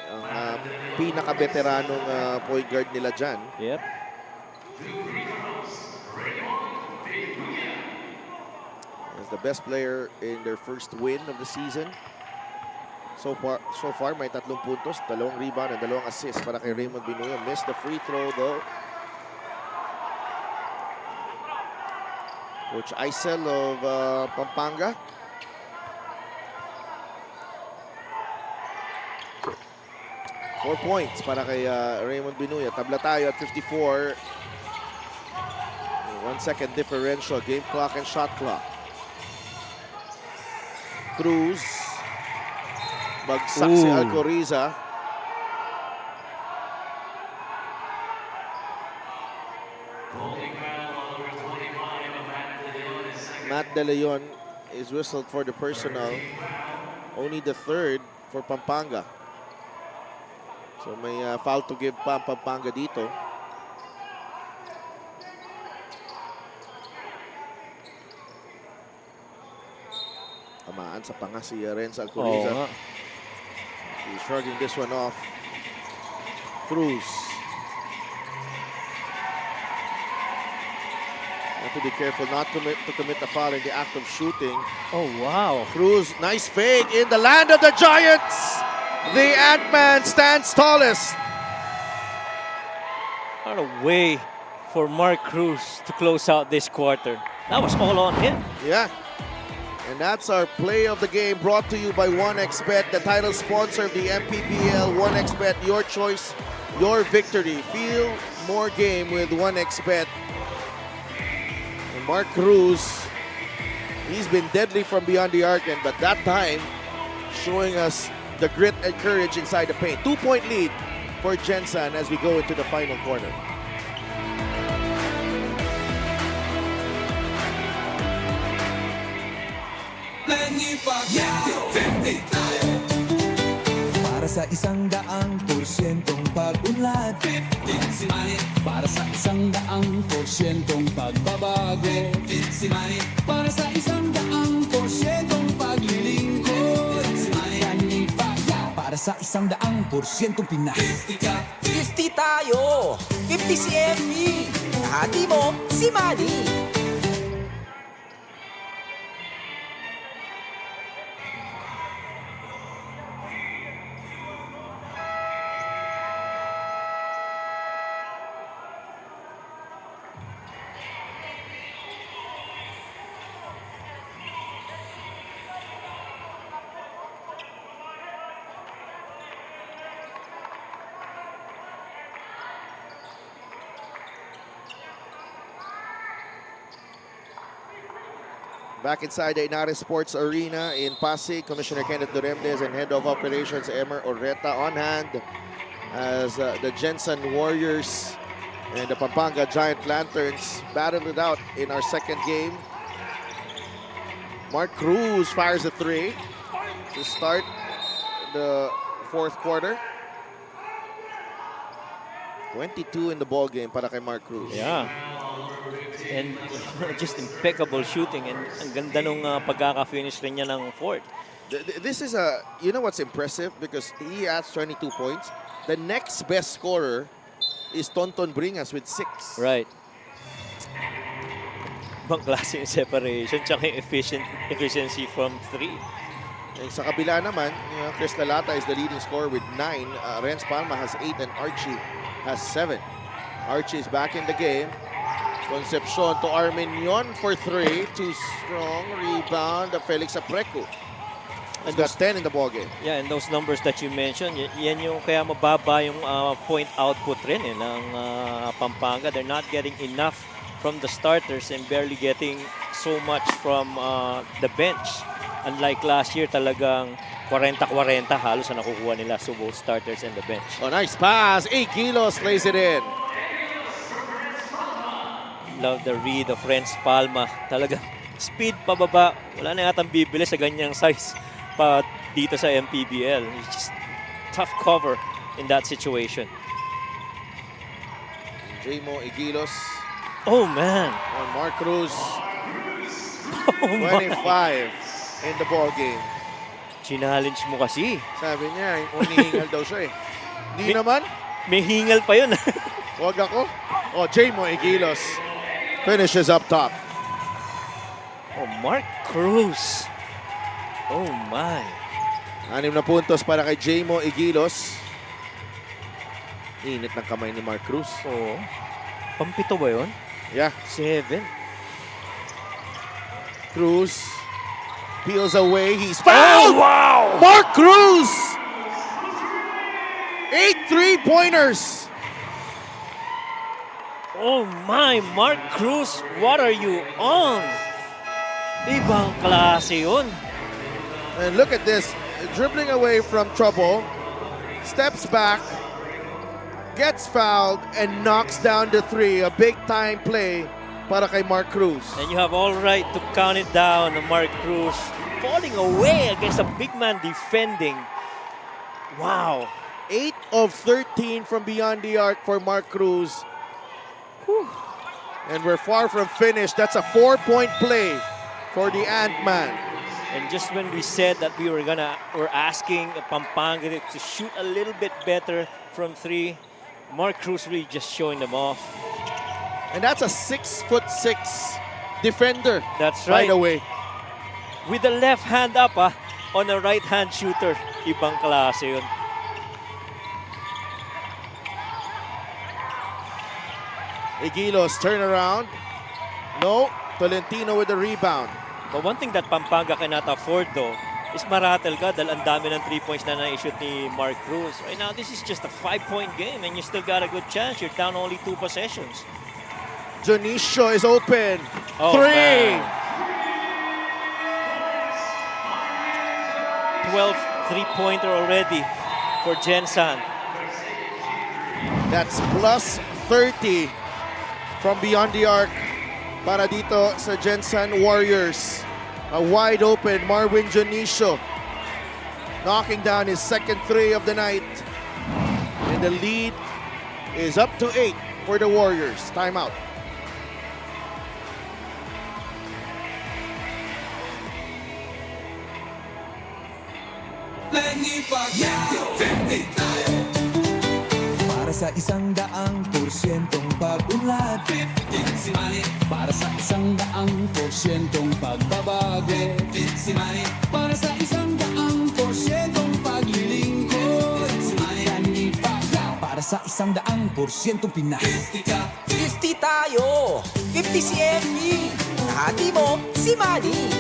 Speaker 4: ang pinaka-veteranong point guard nila dyan.
Speaker 3: Yep.
Speaker 4: As the best player in their first win of the season. So far may 3 puntos, 2 rebound, and 2 assists para kay Raymond Benuya. Missed the free throw though. Coach Aisel of Pampanga. Four points para kay Raymond Benuya. Tabla tayo at 54. 1 second differential. Game clock and shot clock. Cruz. Bagsak si Alcoriza. Matt De Leon is whistled for the personal. Only the 3rd for Pampanga. So may foul to give pa ang Pampanga dito. Tamaan sa panga si Renz Alcoriza.
Speaker 3: Oo nga.
Speaker 4: He's shrugging this one off. Cruz. Have to be careful not to commit a foul in the act of shooting.
Speaker 3: Oh, wow.
Speaker 4: Cruz, nice fake in the land of the Giants. The Ant-Man stands tallest.
Speaker 3: What a way for Mark Cruz to close out this quarter. That was all on him.
Speaker 4: Yeah. And that's our play of the game, brought to you by 1xBet, the title sponsor of the MPBL. 1xBet, your choice, your victory. Feel more game with 1xBet. And Mark Cruz, he's been deadly from beyond the arc, but that time showing us the grit and courage inside the paint. 2-point lead for Gensan as we go into the final quarter.
Speaker 7: Para sa 100% pag-unlad, para sa 100% pagbabago, para sa 100% paglilingkod, para sa 100% Pinas.
Speaker 8: 50 tayo! 50 si MB! Hati mo, si Manny!
Speaker 4: Back inside the Inares Sports Arena in Pasig, Commissioner Kenneth Duremdes and Head of Operations Emer Orreta on hand as the Gensan Warriors and the Pampanga Giant Lanterns battled it out in our second game. Mark Cruz fires a 3 to start the fourth quarter. 22 in the ball game para kay Mark Cruz.
Speaker 3: Yeah. And just impeccable shooting, and ang ganda nung pagkaka-finish rin niya ng fourth.
Speaker 4: This is you know what's impressive? Because he has 22 points. The next best scorer is Tonton Bringas with 6.
Speaker 3: Right. Ibang klase yung separation tsaka yung efficiency from 3.
Speaker 4: And sa kabila naman, Chris Lalata is the leading scorer with 9. Renz Palma has 8 and Archie has 7. Archie is back in the game. Concepcion to Armenion for 3. Too strong. Rebound of Felix Apreco. He's got 10 in the ballgame.
Speaker 3: Yeah, and those numbers that you mentioned, yan yung kaya mababa yung point output rin ng Pampanga. They're not getting enough from the starters and barely getting so much from the bench. Unlike last year, talagang 40-40 halos na nakukuha nila. So both starters and the bench.
Speaker 4: Oh, nice pass. 8 kilos lays it in.
Speaker 3: Love the read of Renz Palma. Talagang speed pababa. Wala na yatang bibili sa ganyang size pa dito sa MPBL. It's just tough cover in that situation.
Speaker 4: Jmo Igilos
Speaker 3: Oh, man.
Speaker 4: on Mark Cruz.
Speaker 3: Oh,
Speaker 4: 25
Speaker 3: my.
Speaker 4: in the ball game.
Speaker 3: Challenge mo kasi.
Speaker 4: Sabi niya, unihingal daw siya eh. Hindi naman.
Speaker 3: May hingal pa yun.
Speaker 4: Wag ako. Oh, Jmo Igilos finishes up top.
Speaker 3: Oh, Mark Cruz. Oh, my.
Speaker 4: 6 na puntos para kay Jmo Igilos. Init ng kamay ni Mark Cruz.
Speaker 3: Oh. Pampito ba yun?
Speaker 4: Yeah.
Speaker 3: 7.
Speaker 4: Cruz peels away. He's fouled! Oh, wow! Mark Cruz! 8 3-pointers.
Speaker 3: Oh, my. Mark Cruz, what are you on? Ibang klase yun.
Speaker 4: And look at this. Dribbling away from trouble. Steps back. Gets fouled and knocks down the 3. A big-time play para kay Mark Cruz.
Speaker 3: And you have all right to count it down. Mark Cruz falling away against a big man defending. Wow.
Speaker 4: 8 of 13 from beyond the arc for Mark Cruz.
Speaker 3: Whew.
Speaker 4: And we're far from finished. That's a 4-point play for the Ant-Man.
Speaker 3: And just when we said that we're asking Pampanga to shoot a little bit better from 3, Mark Cruz really just showing them off.
Speaker 4: And that's a 6'6" defender.
Speaker 3: That's right.
Speaker 4: Right away.
Speaker 3: With the left hand up on a right hand shooter. Ibang klase yun.
Speaker 4: Igilos turn around. No. Tolentino with the rebound.
Speaker 3: But one thing that Pampanga cannot afford though is maratel ka dahil ang dami ng 3 points na na-shoot ni Mark Cruz. Right now, this is just a 5-point game and you still got a good chance. You're down only 2 possessions.
Speaker 4: Jonicio is open.
Speaker 3: Oh,
Speaker 4: 3.
Speaker 3: man. 12 3-pointer already for Gensan.
Speaker 4: That's plus 30 from beyond the arc para dito sa Gensan Warriors. A wide open Marvin Jonicio knocking down his second 3 of the night. And the lead is up to 8 for the Warriors. Timeout.
Speaker 7: Para sa 100% pag-unlad, para sa 100% pagbabago, para sa 100% paglilingkod, para sa 100% Pinas.
Speaker 8: 50 tayo! 50 si ME! Nahati mo, si Manny!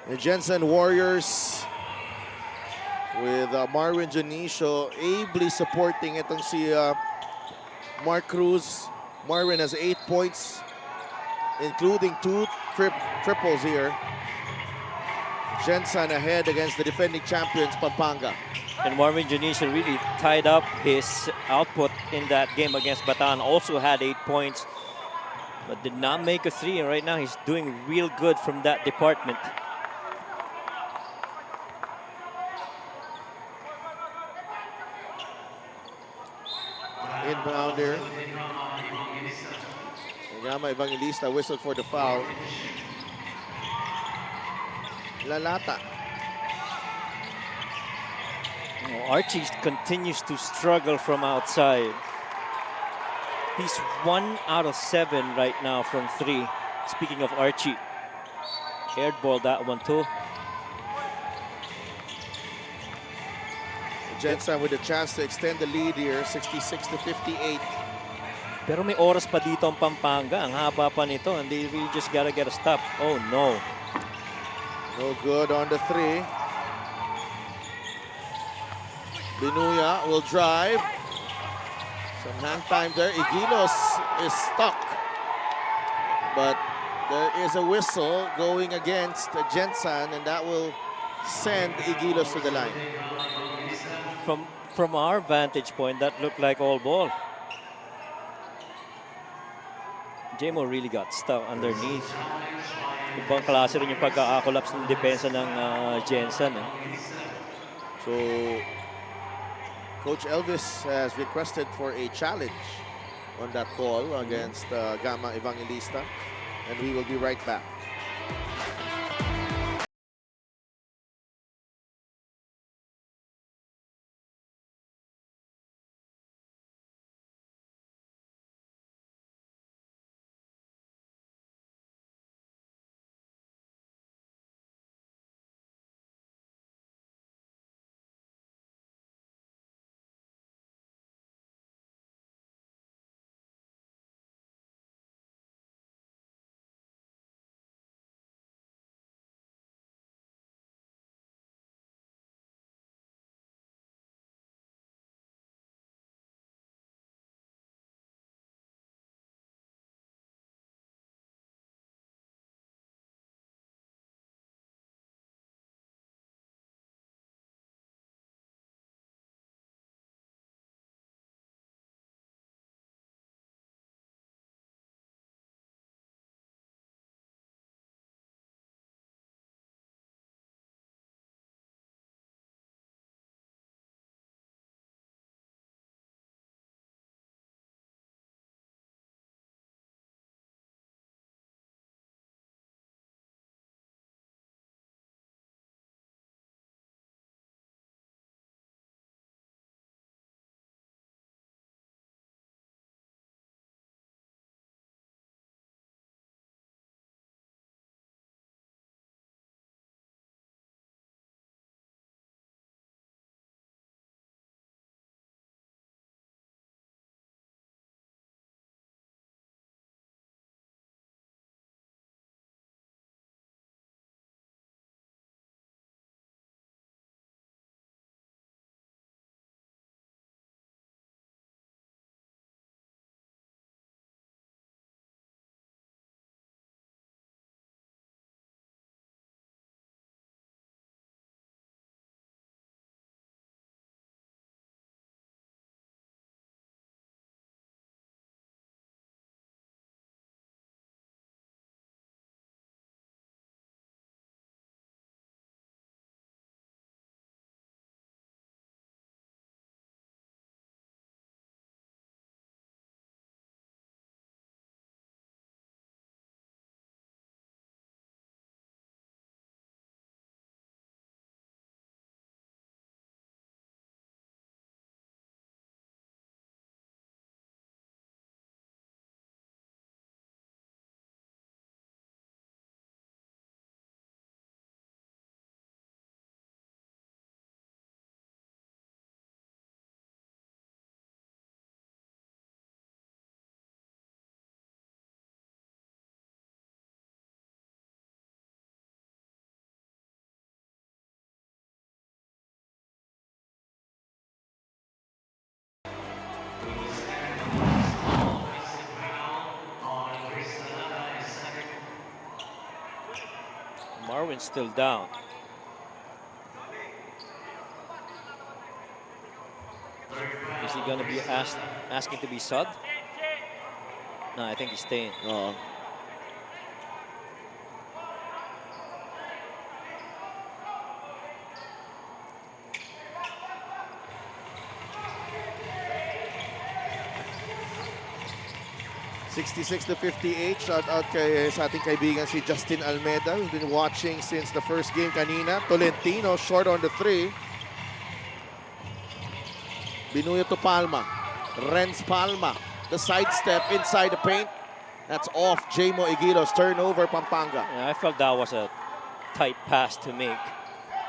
Speaker 4: The Gensan Warriors with Marvin Jonicio ably supporting itong si Mark Cruz. Marvin has 8 points, including 2 triples here. Gensan ahead against the defending champions, Pampanga.
Speaker 3: And Marvin Jonicio really tied up his output in that game against Bataan. Also had 8 points, but did not make a 3. And right now he's doing real good from that department.
Speaker 4: rebounder. Gama Evangelista whistled for the foul. Lalata.
Speaker 3: Archie continues to struggle from outside. He's 1 out of 7 right now from 3. Speaking of Archie, airball that one too.
Speaker 4: Gensan with a chance to extend the lead here, 66-58.
Speaker 3: Pero may oras pa dito ang Pampanga. Ang haba pa nito. And they really just gotta get a stop. Oh no.
Speaker 4: No good on the 3. Binuya will drive. Some hang time there. Igilos is stuck. But there is a whistle going against Gensan, and that will send Igilos to the line.
Speaker 3: From our vantage point, that looked like all ball. Jemo really got stuck underneath. Ibang klase rin yung pagka-collapse ng depensa ng Gensan.
Speaker 4: So, Coach Elvis has requested for a challenge on that call against Gama Evangelista, and we will be right back.
Speaker 3: Marwin's still down. Is he going to be asking to be subbed? No, I think he's staying.
Speaker 4: Oo. 66 to 58. Shout out kay sa ating kaibigan si Justin Almeda. We've been watching since the first game kanina. Tolentino short on the 3. Binuyo to Palma. Renz Palma. The sidestep inside the paint. That's off. Jamo Eguilos. Turnover Pampanga.
Speaker 3: Yeah, I felt that was a tight pass to make.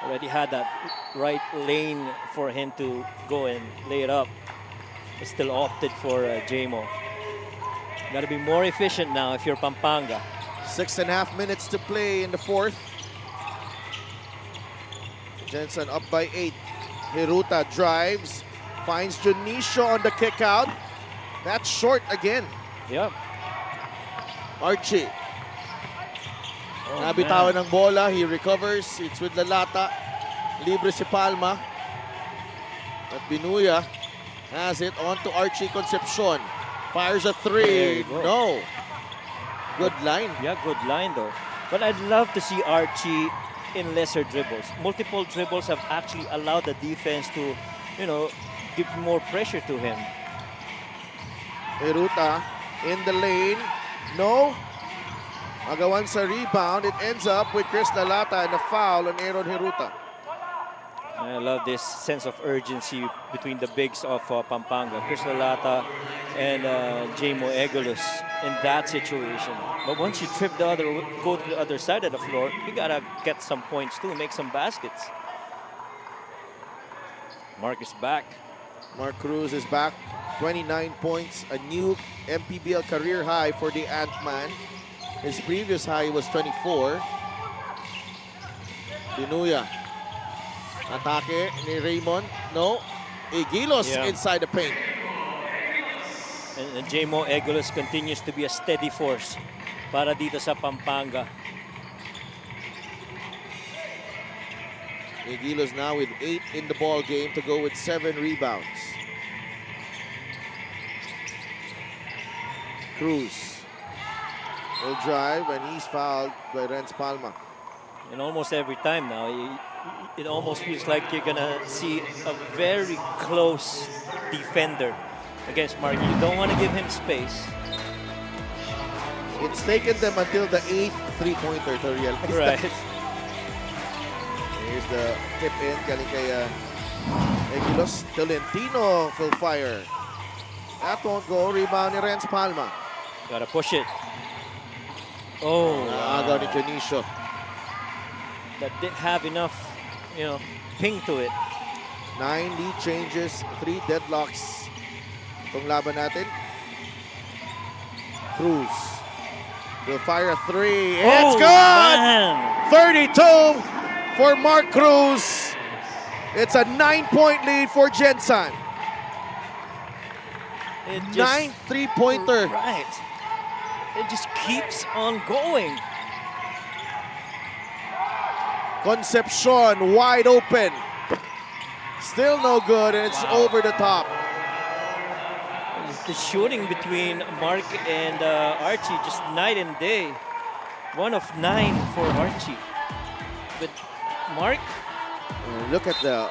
Speaker 3: Already had that right lane for him to go and lay it up. But still opted for Jamo. Got to be more efficient now if you're Pampanga.
Speaker 4: 6.5 minutes to play in the fourth. Gensan up by 8. Hiruta drives. Finds Junicio on the kick out. That's short again.
Speaker 3: Yep.
Speaker 4: Archie.
Speaker 3: Oh,
Speaker 4: Nabitawan ng bola. He recovers. It's with Lalata. Libre si Palma. At Binuya has it on to Archie Concepcion. Fires a
Speaker 3: There you
Speaker 4: 3.
Speaker 3: go.
Speaker 4: No. Good line.
Speaker 3: Yeah, good line though. But I'd love to see Archie in lesser dribbles. Multiple dribbles have actually allowed the defense to, give more pressure to him.
Speaker 4: Hiruta in the lane. No. Agawan sa rebound. It ends up with Chris Lalata and a foul on Aaron Hiruta.
Speaker 3: I love this sense of urgency between the bigs of Pampanga, Chris Lalata and Jamo Eguilos in that situation. But once you go to the other side of the floor, you gotta get some points too, make some baskets. Mark is back.
Speaker 4: Mark Cruz is back. 29 points, a new MPBL career high for the Ant-Man. His previous high was 24. Binuya. Atake ni Raymond. No. Eguilos
Speaker 3: Yeah.
Speaker 4: inside the paint.
Speaker 3: And Jamo Eguilos continues to be a steady force para dito sa Pampanga.
Speaker 4: Eguilos now with 8 in the ball game to go with 7 rebounds. Cruz will drive and he's fouled by Renz Palma.
Speaker 3: And almost every time now, it almost feels like you're gonna see a very close defender against Mark. You don't want to give him space.
Speaker 4: It's taken them until the 8th three-pointer to realize
Speaker 3: Right.
Speaker 4: that. Here's the tip in galing kay Eguilos. Tolentino will fire. That won't go. Rebound ni Renz Palma.
Speaker 3: Gotta push it. Oh,
Speaker 4: Agaw ni Junicio.
Speaker 3: that didn't have enough, ping to it.
Speaker 4: 9 lead changes, 3 deadlocks. Itong laban natin. Cruz will fire a 3. It's
Speaker 3: Oh,
Speaker 4: good!
Speaker 3: man.
Speaker 4: 32 for Mark Cruz. It's a 9-point lead for Gensan.
Speaker 3: It
Speaker 4: 9 three-pointer.
Speaker 3: Right. It just keeps on going.
Speaker 4: Concepcion wide open. Still no good, and it's over the top.
Speaker 3: The shooting between Mark and Archie, just night and day. 1 of 9 for Archie. But Mark,
Speaker 4: Look at the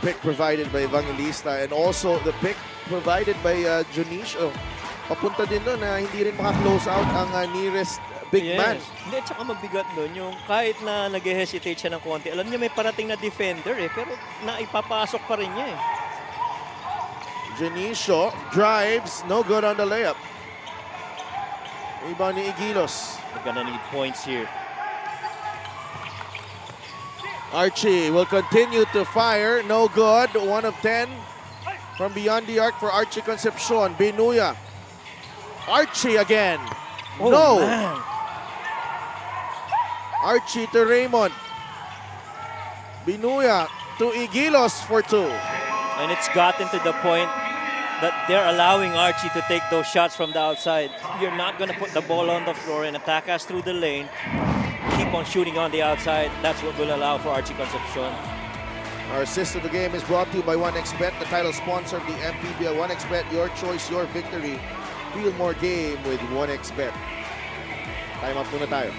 Speaker 4: pick provided by Evangelista and also the pick provided by Junicio. Papunta din doon na hindi rin maka-close out ang nearest big man.
Speaker 3: Hindi, tsaka mabigat doon yung kahit na nag-hesitate siya ng konti. Alam niya may parating na defender pero naipapasok pa rin niya eh.
Speaker 4: Junicio drives, no good on the layup. Rebound ni Eguilos.
Speaker 3: They're gonna need points here.
Speaker 4: Archie will continue to fire, no good. 1 of 10 from beyond the arc for Archie Concepcion. Binuya. Archie again.
Speaker 3: Oh,
Speaker 4: no.
Speaker 3: man.
Speaker 4: Archie to Raymond. Binuya to Eguilos for 2.
Speaker 3: And it's gotten to the point that they're allowing Archie to take those shots from the outside. You're not going to put the ball on the floor and attack us through the lane. Keep on shooting on the outside. That's what will allow for Archie Concepcion.
Speaker 4: Our assist of the game is brought to you by 1xBet, the title sponsor of the MPBL. 1xBet, your choice, your victory. Feel more game with 1xBet. Time up muna tayo.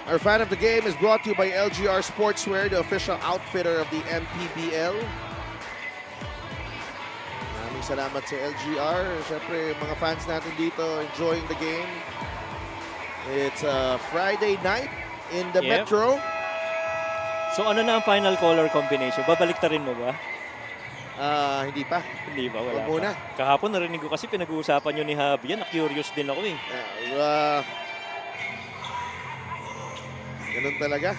Speaker 4: Our fan of the game is brought to you by LGR Sportswear, the official outfitter of the MPBL. Maraming salamat sa LGR. Siyempre, mga fans natin dito enjoying the game. It's a Friday night in the
Speaker 3: Yep.
Speaker 4: Metro.
Speaker 3: So ano na ang final color combination? Babaliktarin mo ba?
Speaker 4: Hindi pa.
Speaker 3: Hindi ba? Wala
Speaker 4: Wag muna.
Speaker 3: pa. Kahapon narinig ko kasi pinag-uusapan yun ni Javi. Na-curious din ako eh.
Speaker 4: Ganun talaga.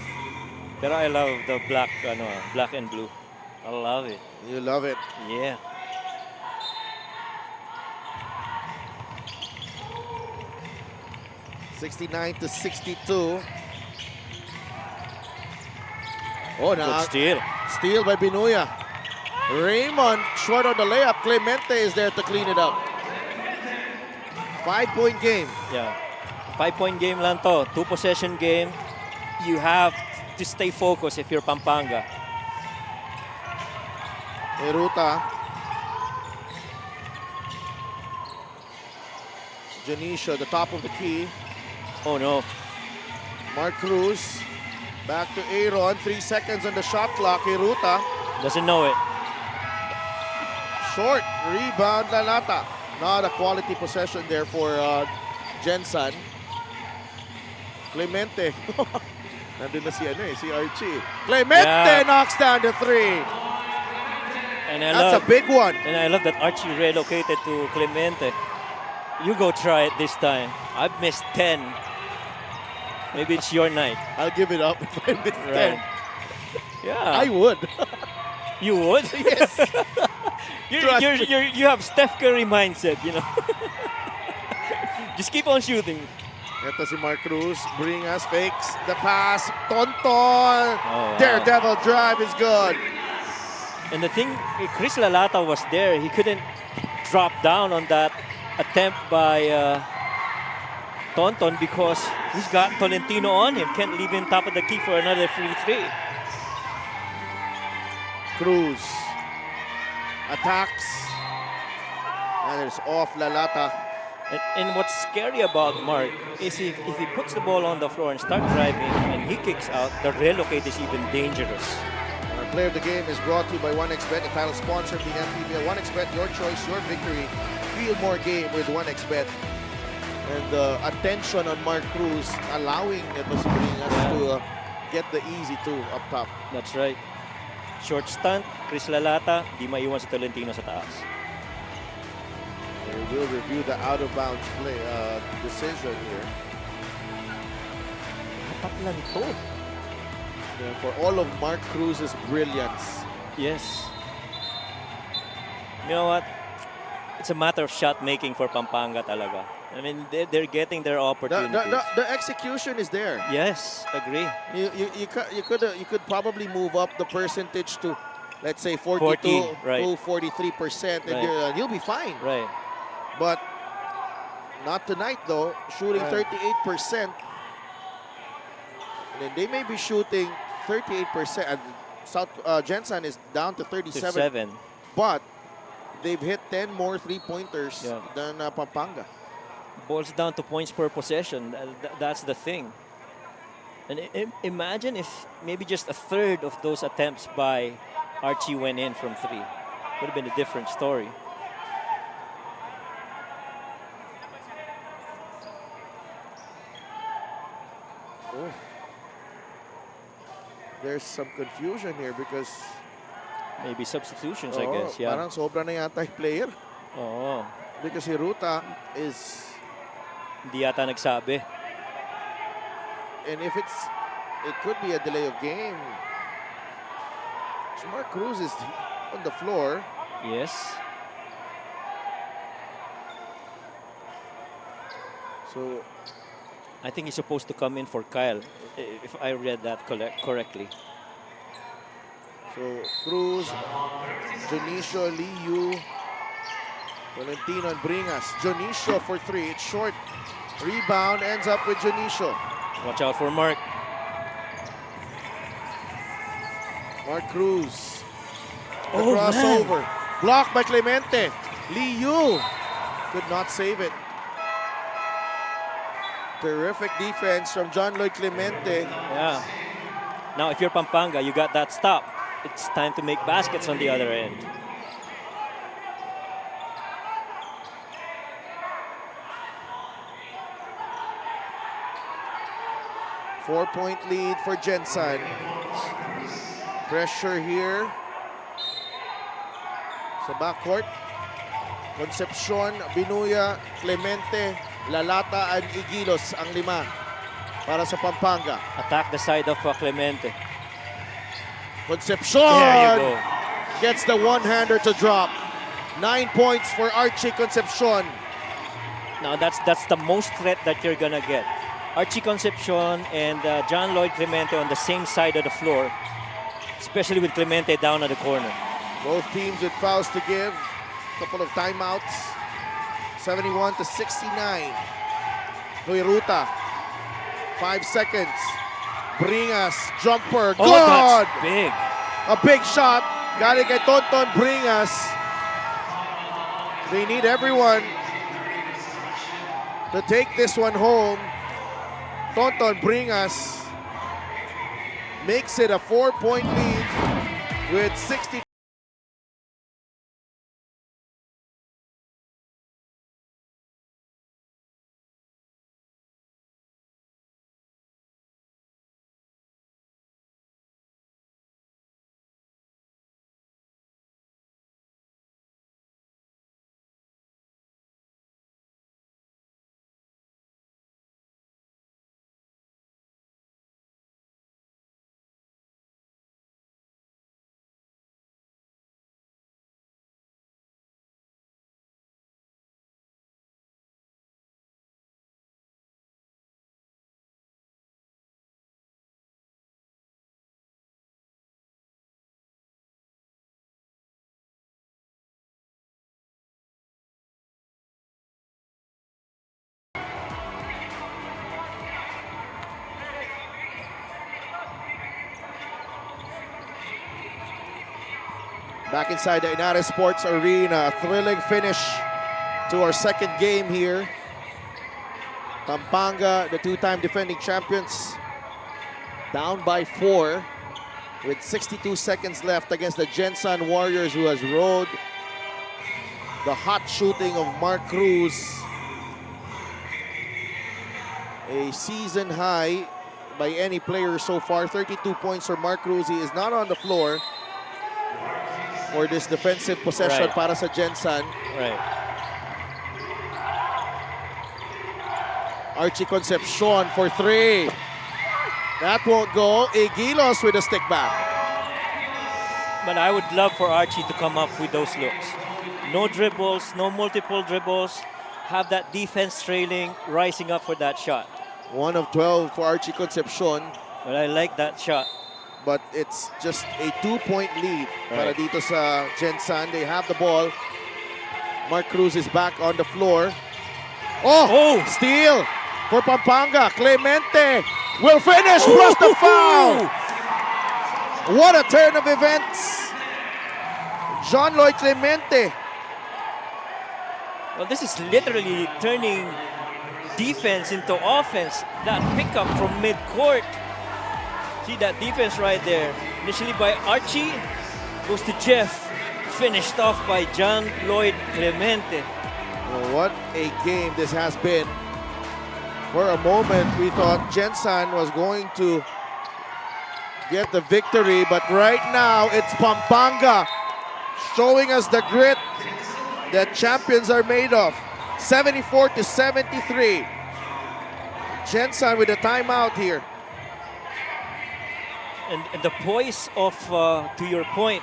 Speaker 3: Pero I love the black, black and blue. I love it.
Speaker 4: You love it.
Speaker 3: Yeah.
Speaker 4: (69-62). Oh,
Speaker 3: Good steal.
Speaker 4: steal by Binuya. Raymond short on the layup. Clemente is there to clean it up. 5-point game.
Speaker 3: Yeah. 5-point game lang to. 2-possession game. You have to stay focused if you're Pampanga.
Speaker 4: Eruta. Janisha, the top of the key.
Speaker 3: Oh no.
Speaker 4: Mark Cruz. Back to Aaron. 3 seconds on the shot clock. Eruta.
Speaker 3: Doesn't know it.
Speaker 4: Short. Rebound, Lalata. Not a quality possession there for Gensan. Clemente. Nandun na si Archie. Clemente knocks down the 3.
Speaker 3: And
Speaker 4: That's a big one.
Speaker 3: And I love that Archie relocated to Clemente. You go try it this time. I've missed 10. Maybe it's your night.
Speaker 4: I'll give it up if I miss 10.
Speaker 3: Yeah.
Speaker 4: I would.
Speaker 3: You would?
Speaker 4: Yes.
Speaker 3: You have Steph Curry mindset, you know. Just keep on shooting.
Speaker 4: Ito si Mark Cruz. Bring us, fakes the pass. Tonton.
Speaker 3: wow.
Speaker 4: Daredevil drive is good.
Speaker 3: And the thing, Chris Lalata was there. He couldn't drop down on that attempt by Tonton because he's got Tolentino on him. Can't leave him top of the key for another free three.
Speaker 4: Cruz attacks. And it's off Lalata.
Speaker 3: And what's scary about Mark is if he puts the ball on the floor and starts driving and he kicks out, the relocate is even dangerous.
Speaker 4: Our player of the game is brought to you by 1xBet, the title sponsor of the MPBL. 1xBet, your choice, your victory. Feel more game with 1xBet. And the attention on Mark Cruz allowing ito si Bringas to get the easy 2 up top.
Speaker 3: That's right. Short stunt, Chris Lalata, di maiwan si Tolentino sa taas.
Speaker 4: We will review the out-of-bounds play decision here.
Speaker 3: Tapat lang to.
Speaker 4: For all of Mark Cruz's brilliance.
Speaker 3: Yes. You know what? It's a matter of shot making for Pampanga talaga. I mean, they're getting their opportunities.
Speaker 4: The execution is there.
Speaker 3: Yes, agree.
Speaker 4: You could probably move up the percentage to, let's say, 42
Speaker 3: right.
Speaker 4: to 43%, and
Speaker 3: Right.
Speaker 4: you'll be fine.
Speaker 3: Right.
Speaker 4: But not tonight, though. Shooting 38%. And then they may be shooting 38%. And Gensan is down to 37.
Speaker 3: 7.
Speaker 4: But they've hit 10 more three-pointers than Pampanga.
Speaker 3: Boils down to points per possession. That's the thing. And imagine if maybe just a third of those attempts by Archie went in from 3. Would have been a different story.
Speaker 4: Oh. There's some confusion here because
Speaker 3: Maybe substitutions, I guess. Yeah.
Speaker 4: parang sobra na yata yung player.
Speaker 3: Oo.
Speaker 4: Because Hiruta is,
Speaker 3: Hindi yata nagsabi.
Speaker 4: and if it could be a delay of game. So Mark Cruz is on the floor.
Speaker 3: Yes.
Speaker 4: So
Speaker 3: I think he's supposed to come in for Kyle, if I read that correctly.
Speaker 4: Cruz, Jonicio, Liu, Valentino, and Bringas. Jonicio for 3. It's short. Rebound ends up with Jonicio.
Speaker 3: Watch out for Mark.
Speaker 4: Mark Cruz. The
Speaker 3: Oh,
Speaker 4: crossover. Blocked by Clemente. Liu could not save it. Terrific defense from John Lloyd Clemente.
Speaker 3: Yeah. Now, if you're Pampanga, you got that stop. It's time to make baskets on the other end.
Speaker 4: Four-point lead for Gensan. Pressure here sa backcourt. Concepcion, Binuya, Clemente, Lalata, and Igilos ang 5 para sa Pampanga.
Speaker 3: Attack the side of Clemente.
Speaker 4: Concepcion
Speaker 3: There you go.
Speaker 4: gets the one-hander to drop. 9 points for Archie Concepcion.
Speaker 3: Now, that's the most threat that you're gonna get. Archie Concepcion and John Lloyd Clemente on the same side of the floor, especially with Clemente down at the corner.
Speaker 4: Both teams with fouls to give. Couple of timeouts. 71 to 69. Ruta. 5 seconds. Bringas. Jumper.
Speaker 3: Oh,
Speaker 4: Good!
Speaker 3: that's big.
Speaker 4: A big shot. Galing kay Tonton Bringas. They need everyone to take this one home. Tonton Bringas makes it a 4-point lead with 60. Back inside the Inares Sports Arena. A thrilling finish to our second game here. Pampanga, the two-time defending champions, down by 4 with 62 seconds left against the Gensan Warriors, who has rode the hot shooting of Mark Cruz. A season high by any player so far. 32 points for Mark Cruz. He is not on the floor for this defensive possession
Speaker 3: Right.
Speaker 4: para sa Gensan.
Speaker 3: Right.
Speaker 4: Archie Concepcion for 3. That won't go. Igilos with a stick back.
Speaker 3: But I would love for Archie to come up with those looks. No dribbles, no multiple dribbles. Have that defense trailing, rising up for that shot.
Speaker 4: 1 of 12 for Archie Concepcion.
Speaker 3: But I like that shot.
Speaker 4: But it's just a 2-point lead para
Speaker 3: Right.
Speaker 4: dito sa Gensan. They have the ball. Mark Cruz is back on the floor. Oh! Steal for Pampanga. Clemente will finish plus the foul. What a turn of events. John Lloyd Clemente.
Speaker 3: Well, this is literally turning defense into offense. That pickup from mid-court. See that defense right there. Initially by Archie, goes to Jeff. Finished off by John Lloyd Clemente.
Speaker 4: Oh, what a game this has been. For a moment, we thought Gensan was going to get the victory, but right now it's Pampanga showing us the grit that champions are made of. 74 to 73. Gensan with a timeout here.
Speaker 3: And the poise of, to your point,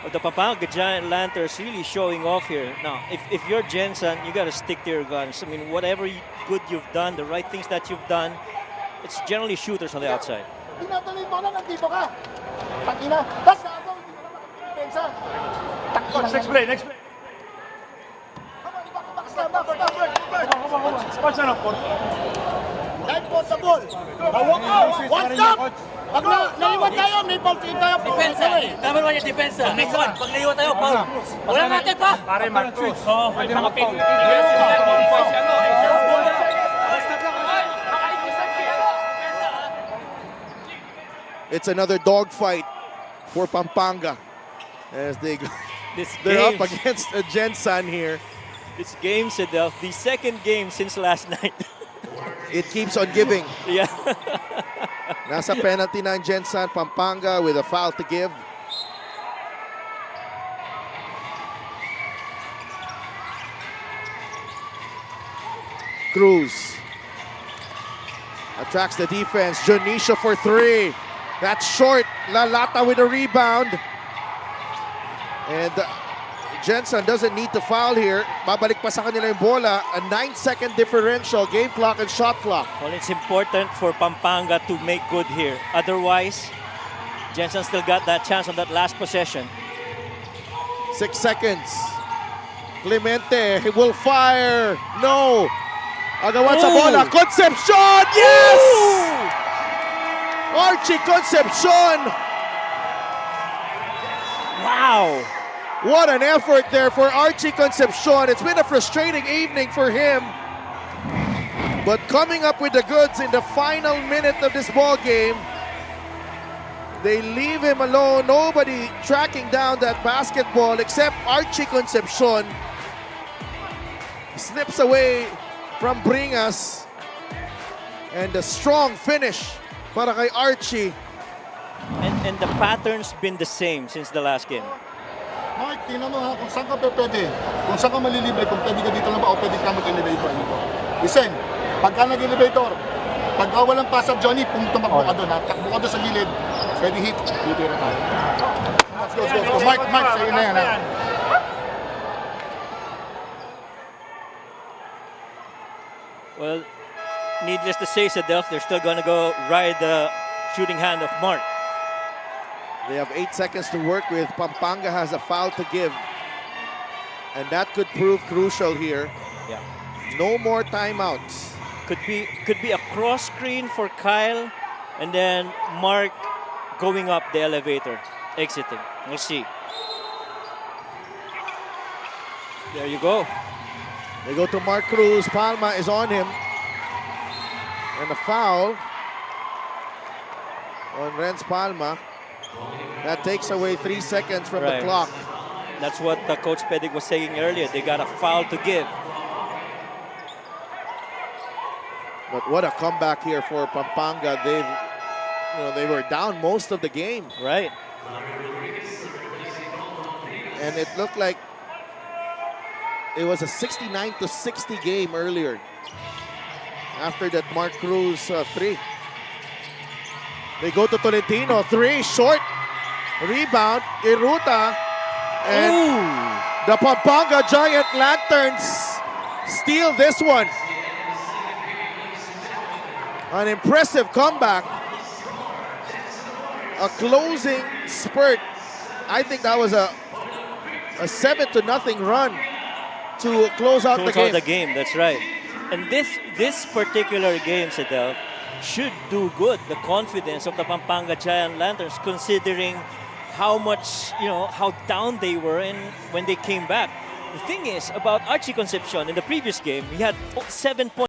Speaker 3: of the Pampanga Giant Lanterns really showing off here. Now, if you're Gensan, you got to stick to your guns. I mean, whatever good you've done, the right things that you've done, it's generally shooters on the outside.
Speaker 9: Tinatuloy mo na, nandito ka. Pag-ina, bas na ako, hindi ka naman pensa.
Speaker 2: Coach, next play, next play. Coach, ano po?
Speaker 9: Live po sa ball. One stop! Pag naiwan tayo, may ball tayo.
Speaker 10: Depensa. Tama naman yung depensa. Next one, pag naiwan tayo, foul. Wala natin pa.
Speaker 2: Pare, Marcos.
Speaker 10: Oo, pwede makapit.
Speaker 4: It's another dogfight for Pampanga as they're
Speaker 3: game,
Speaker 4: up against a Gensan here.
Speaker 3: this game, Sedel, the second game since last night.
Speaker 4: It keeps on giving.
Speaker 3: Yeah.
Speaker 4: Nasa penalty na ang Gensan. Pampanga with a foul to give. Cruz attracts the defense. Jonicio for three. That's short. Lalata with a rebound. And Gensan doesn't need to foul here. Babalik pa sa kanila yung bola. A 9-second differential. Game clock and shot clock.
Speaker 3: Well, it's important for Pampanga to make good here. Otherwise, Gensan still got that chance on that last possession.
Speaker 4: 6 seconds. Clemente, he will fire. No. Agawan sa bola. Concepcion! Yes! Archie Concepcion!
Speaker 3: Wow!
Speaker 4: What an effort there for Archie Concepcion. It's been a frustrating evening for him. But coming up with the goods in the final minute of this ball game, they leave him alone. Nobody tracking down that basketball except Archie Concepcion. Slips away from Bringas. And a strong finish para kay Archie.
Speaker 3: And the pattern's been the same since the last game.
Speaker 9: Mark, tingnan mo ha, kung saan ka pwede. Kung saan ka malilibre, kung pwede ka dito lang ba o pwede ka mag-elevator dito. Listen, pagka nag-elevator, pagka walang pass up, Johnny, tumakbo ka doon ha. Takbo ka doon sa gilid, pwede hit, titira tayo. Let's go. Mark, sa'yo na yan ha.
Speaker 3: Well, needless to say, Sedel, they're still going to go ride the shooting hand of Mark.
Speaker 4: They have 8 seconds to work with. Pampanga has a foul to give. And that could prove crucial here.
Speaker 3: Yeah.
Speaker 4: No more timeouts.
Speaker 3: Could be a cross screen for Kyle, and then Mark going up the elevator, exiting. We'll see. There you go.
Speaker 4: They go to Mark Cruz. Palma is on him. And a foul on Renz Palma. That takes away 3 seconds from the clock.
Speaker 3: That's what Coach Pedig was saying earlier. They got a foul to give.
Speaker 4: But what a comeback here for Pampanga. They were down most of the game.
Speaker 3: Right.
Speaker 4: And it looked like it was a 69-60 game earlier. After that Mark Cruz three. They go to Tolentino. Three, short. Rebound. Iruta. And the Pampanga Giant Lanterns steal this one. An impressive comeback. A closing spurt. I think that was a 7-0 run to close out the game.
Speaker 3: The game, that's right. And this particular game, Sedel, should do good the confidence of the Pampanga Giant Lanterns, considering how much, how down they were when they came back. The thing is about Archie Concepcion in the previous game, he had 7 points.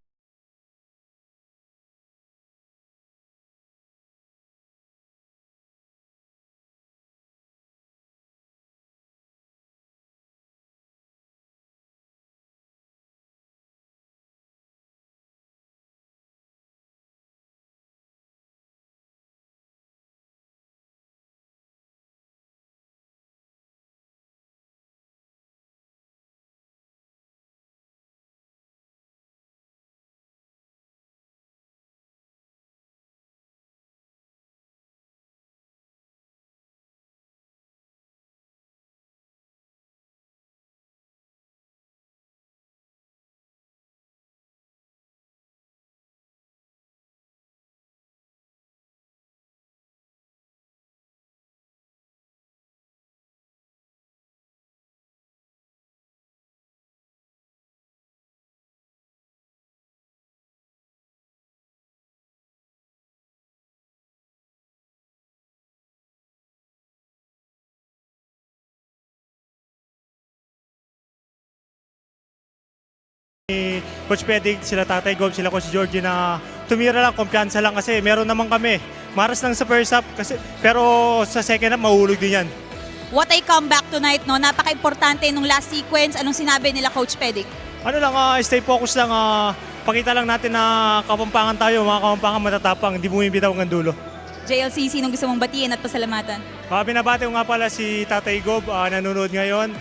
Speaker 11: Coach Pedig, sila Tatay Gob, sila Coach Georgie na tumira lang, kumpiyansa lang kasi meron naman kami. Maras lang sa first half, kasi, pero sa second half, mahulog din yan.
Speaker 6: What a comeback tonight, no? Napaka-importante nung last sequence. Anong sinabi nila, Coach Pedic?
Speaker 11: Ano lang, stay focus lang, pakita lang natin na Kapampangan tayo, mga Kapampangan matatapang, hindi bumibitaw hanggang dulo.
Speaker 6: JLC, sinong gusto mong batiin at pasalamatan?
Speaker 11: Binabati ko nga pala si Tatay Gob, nanonood ngayon.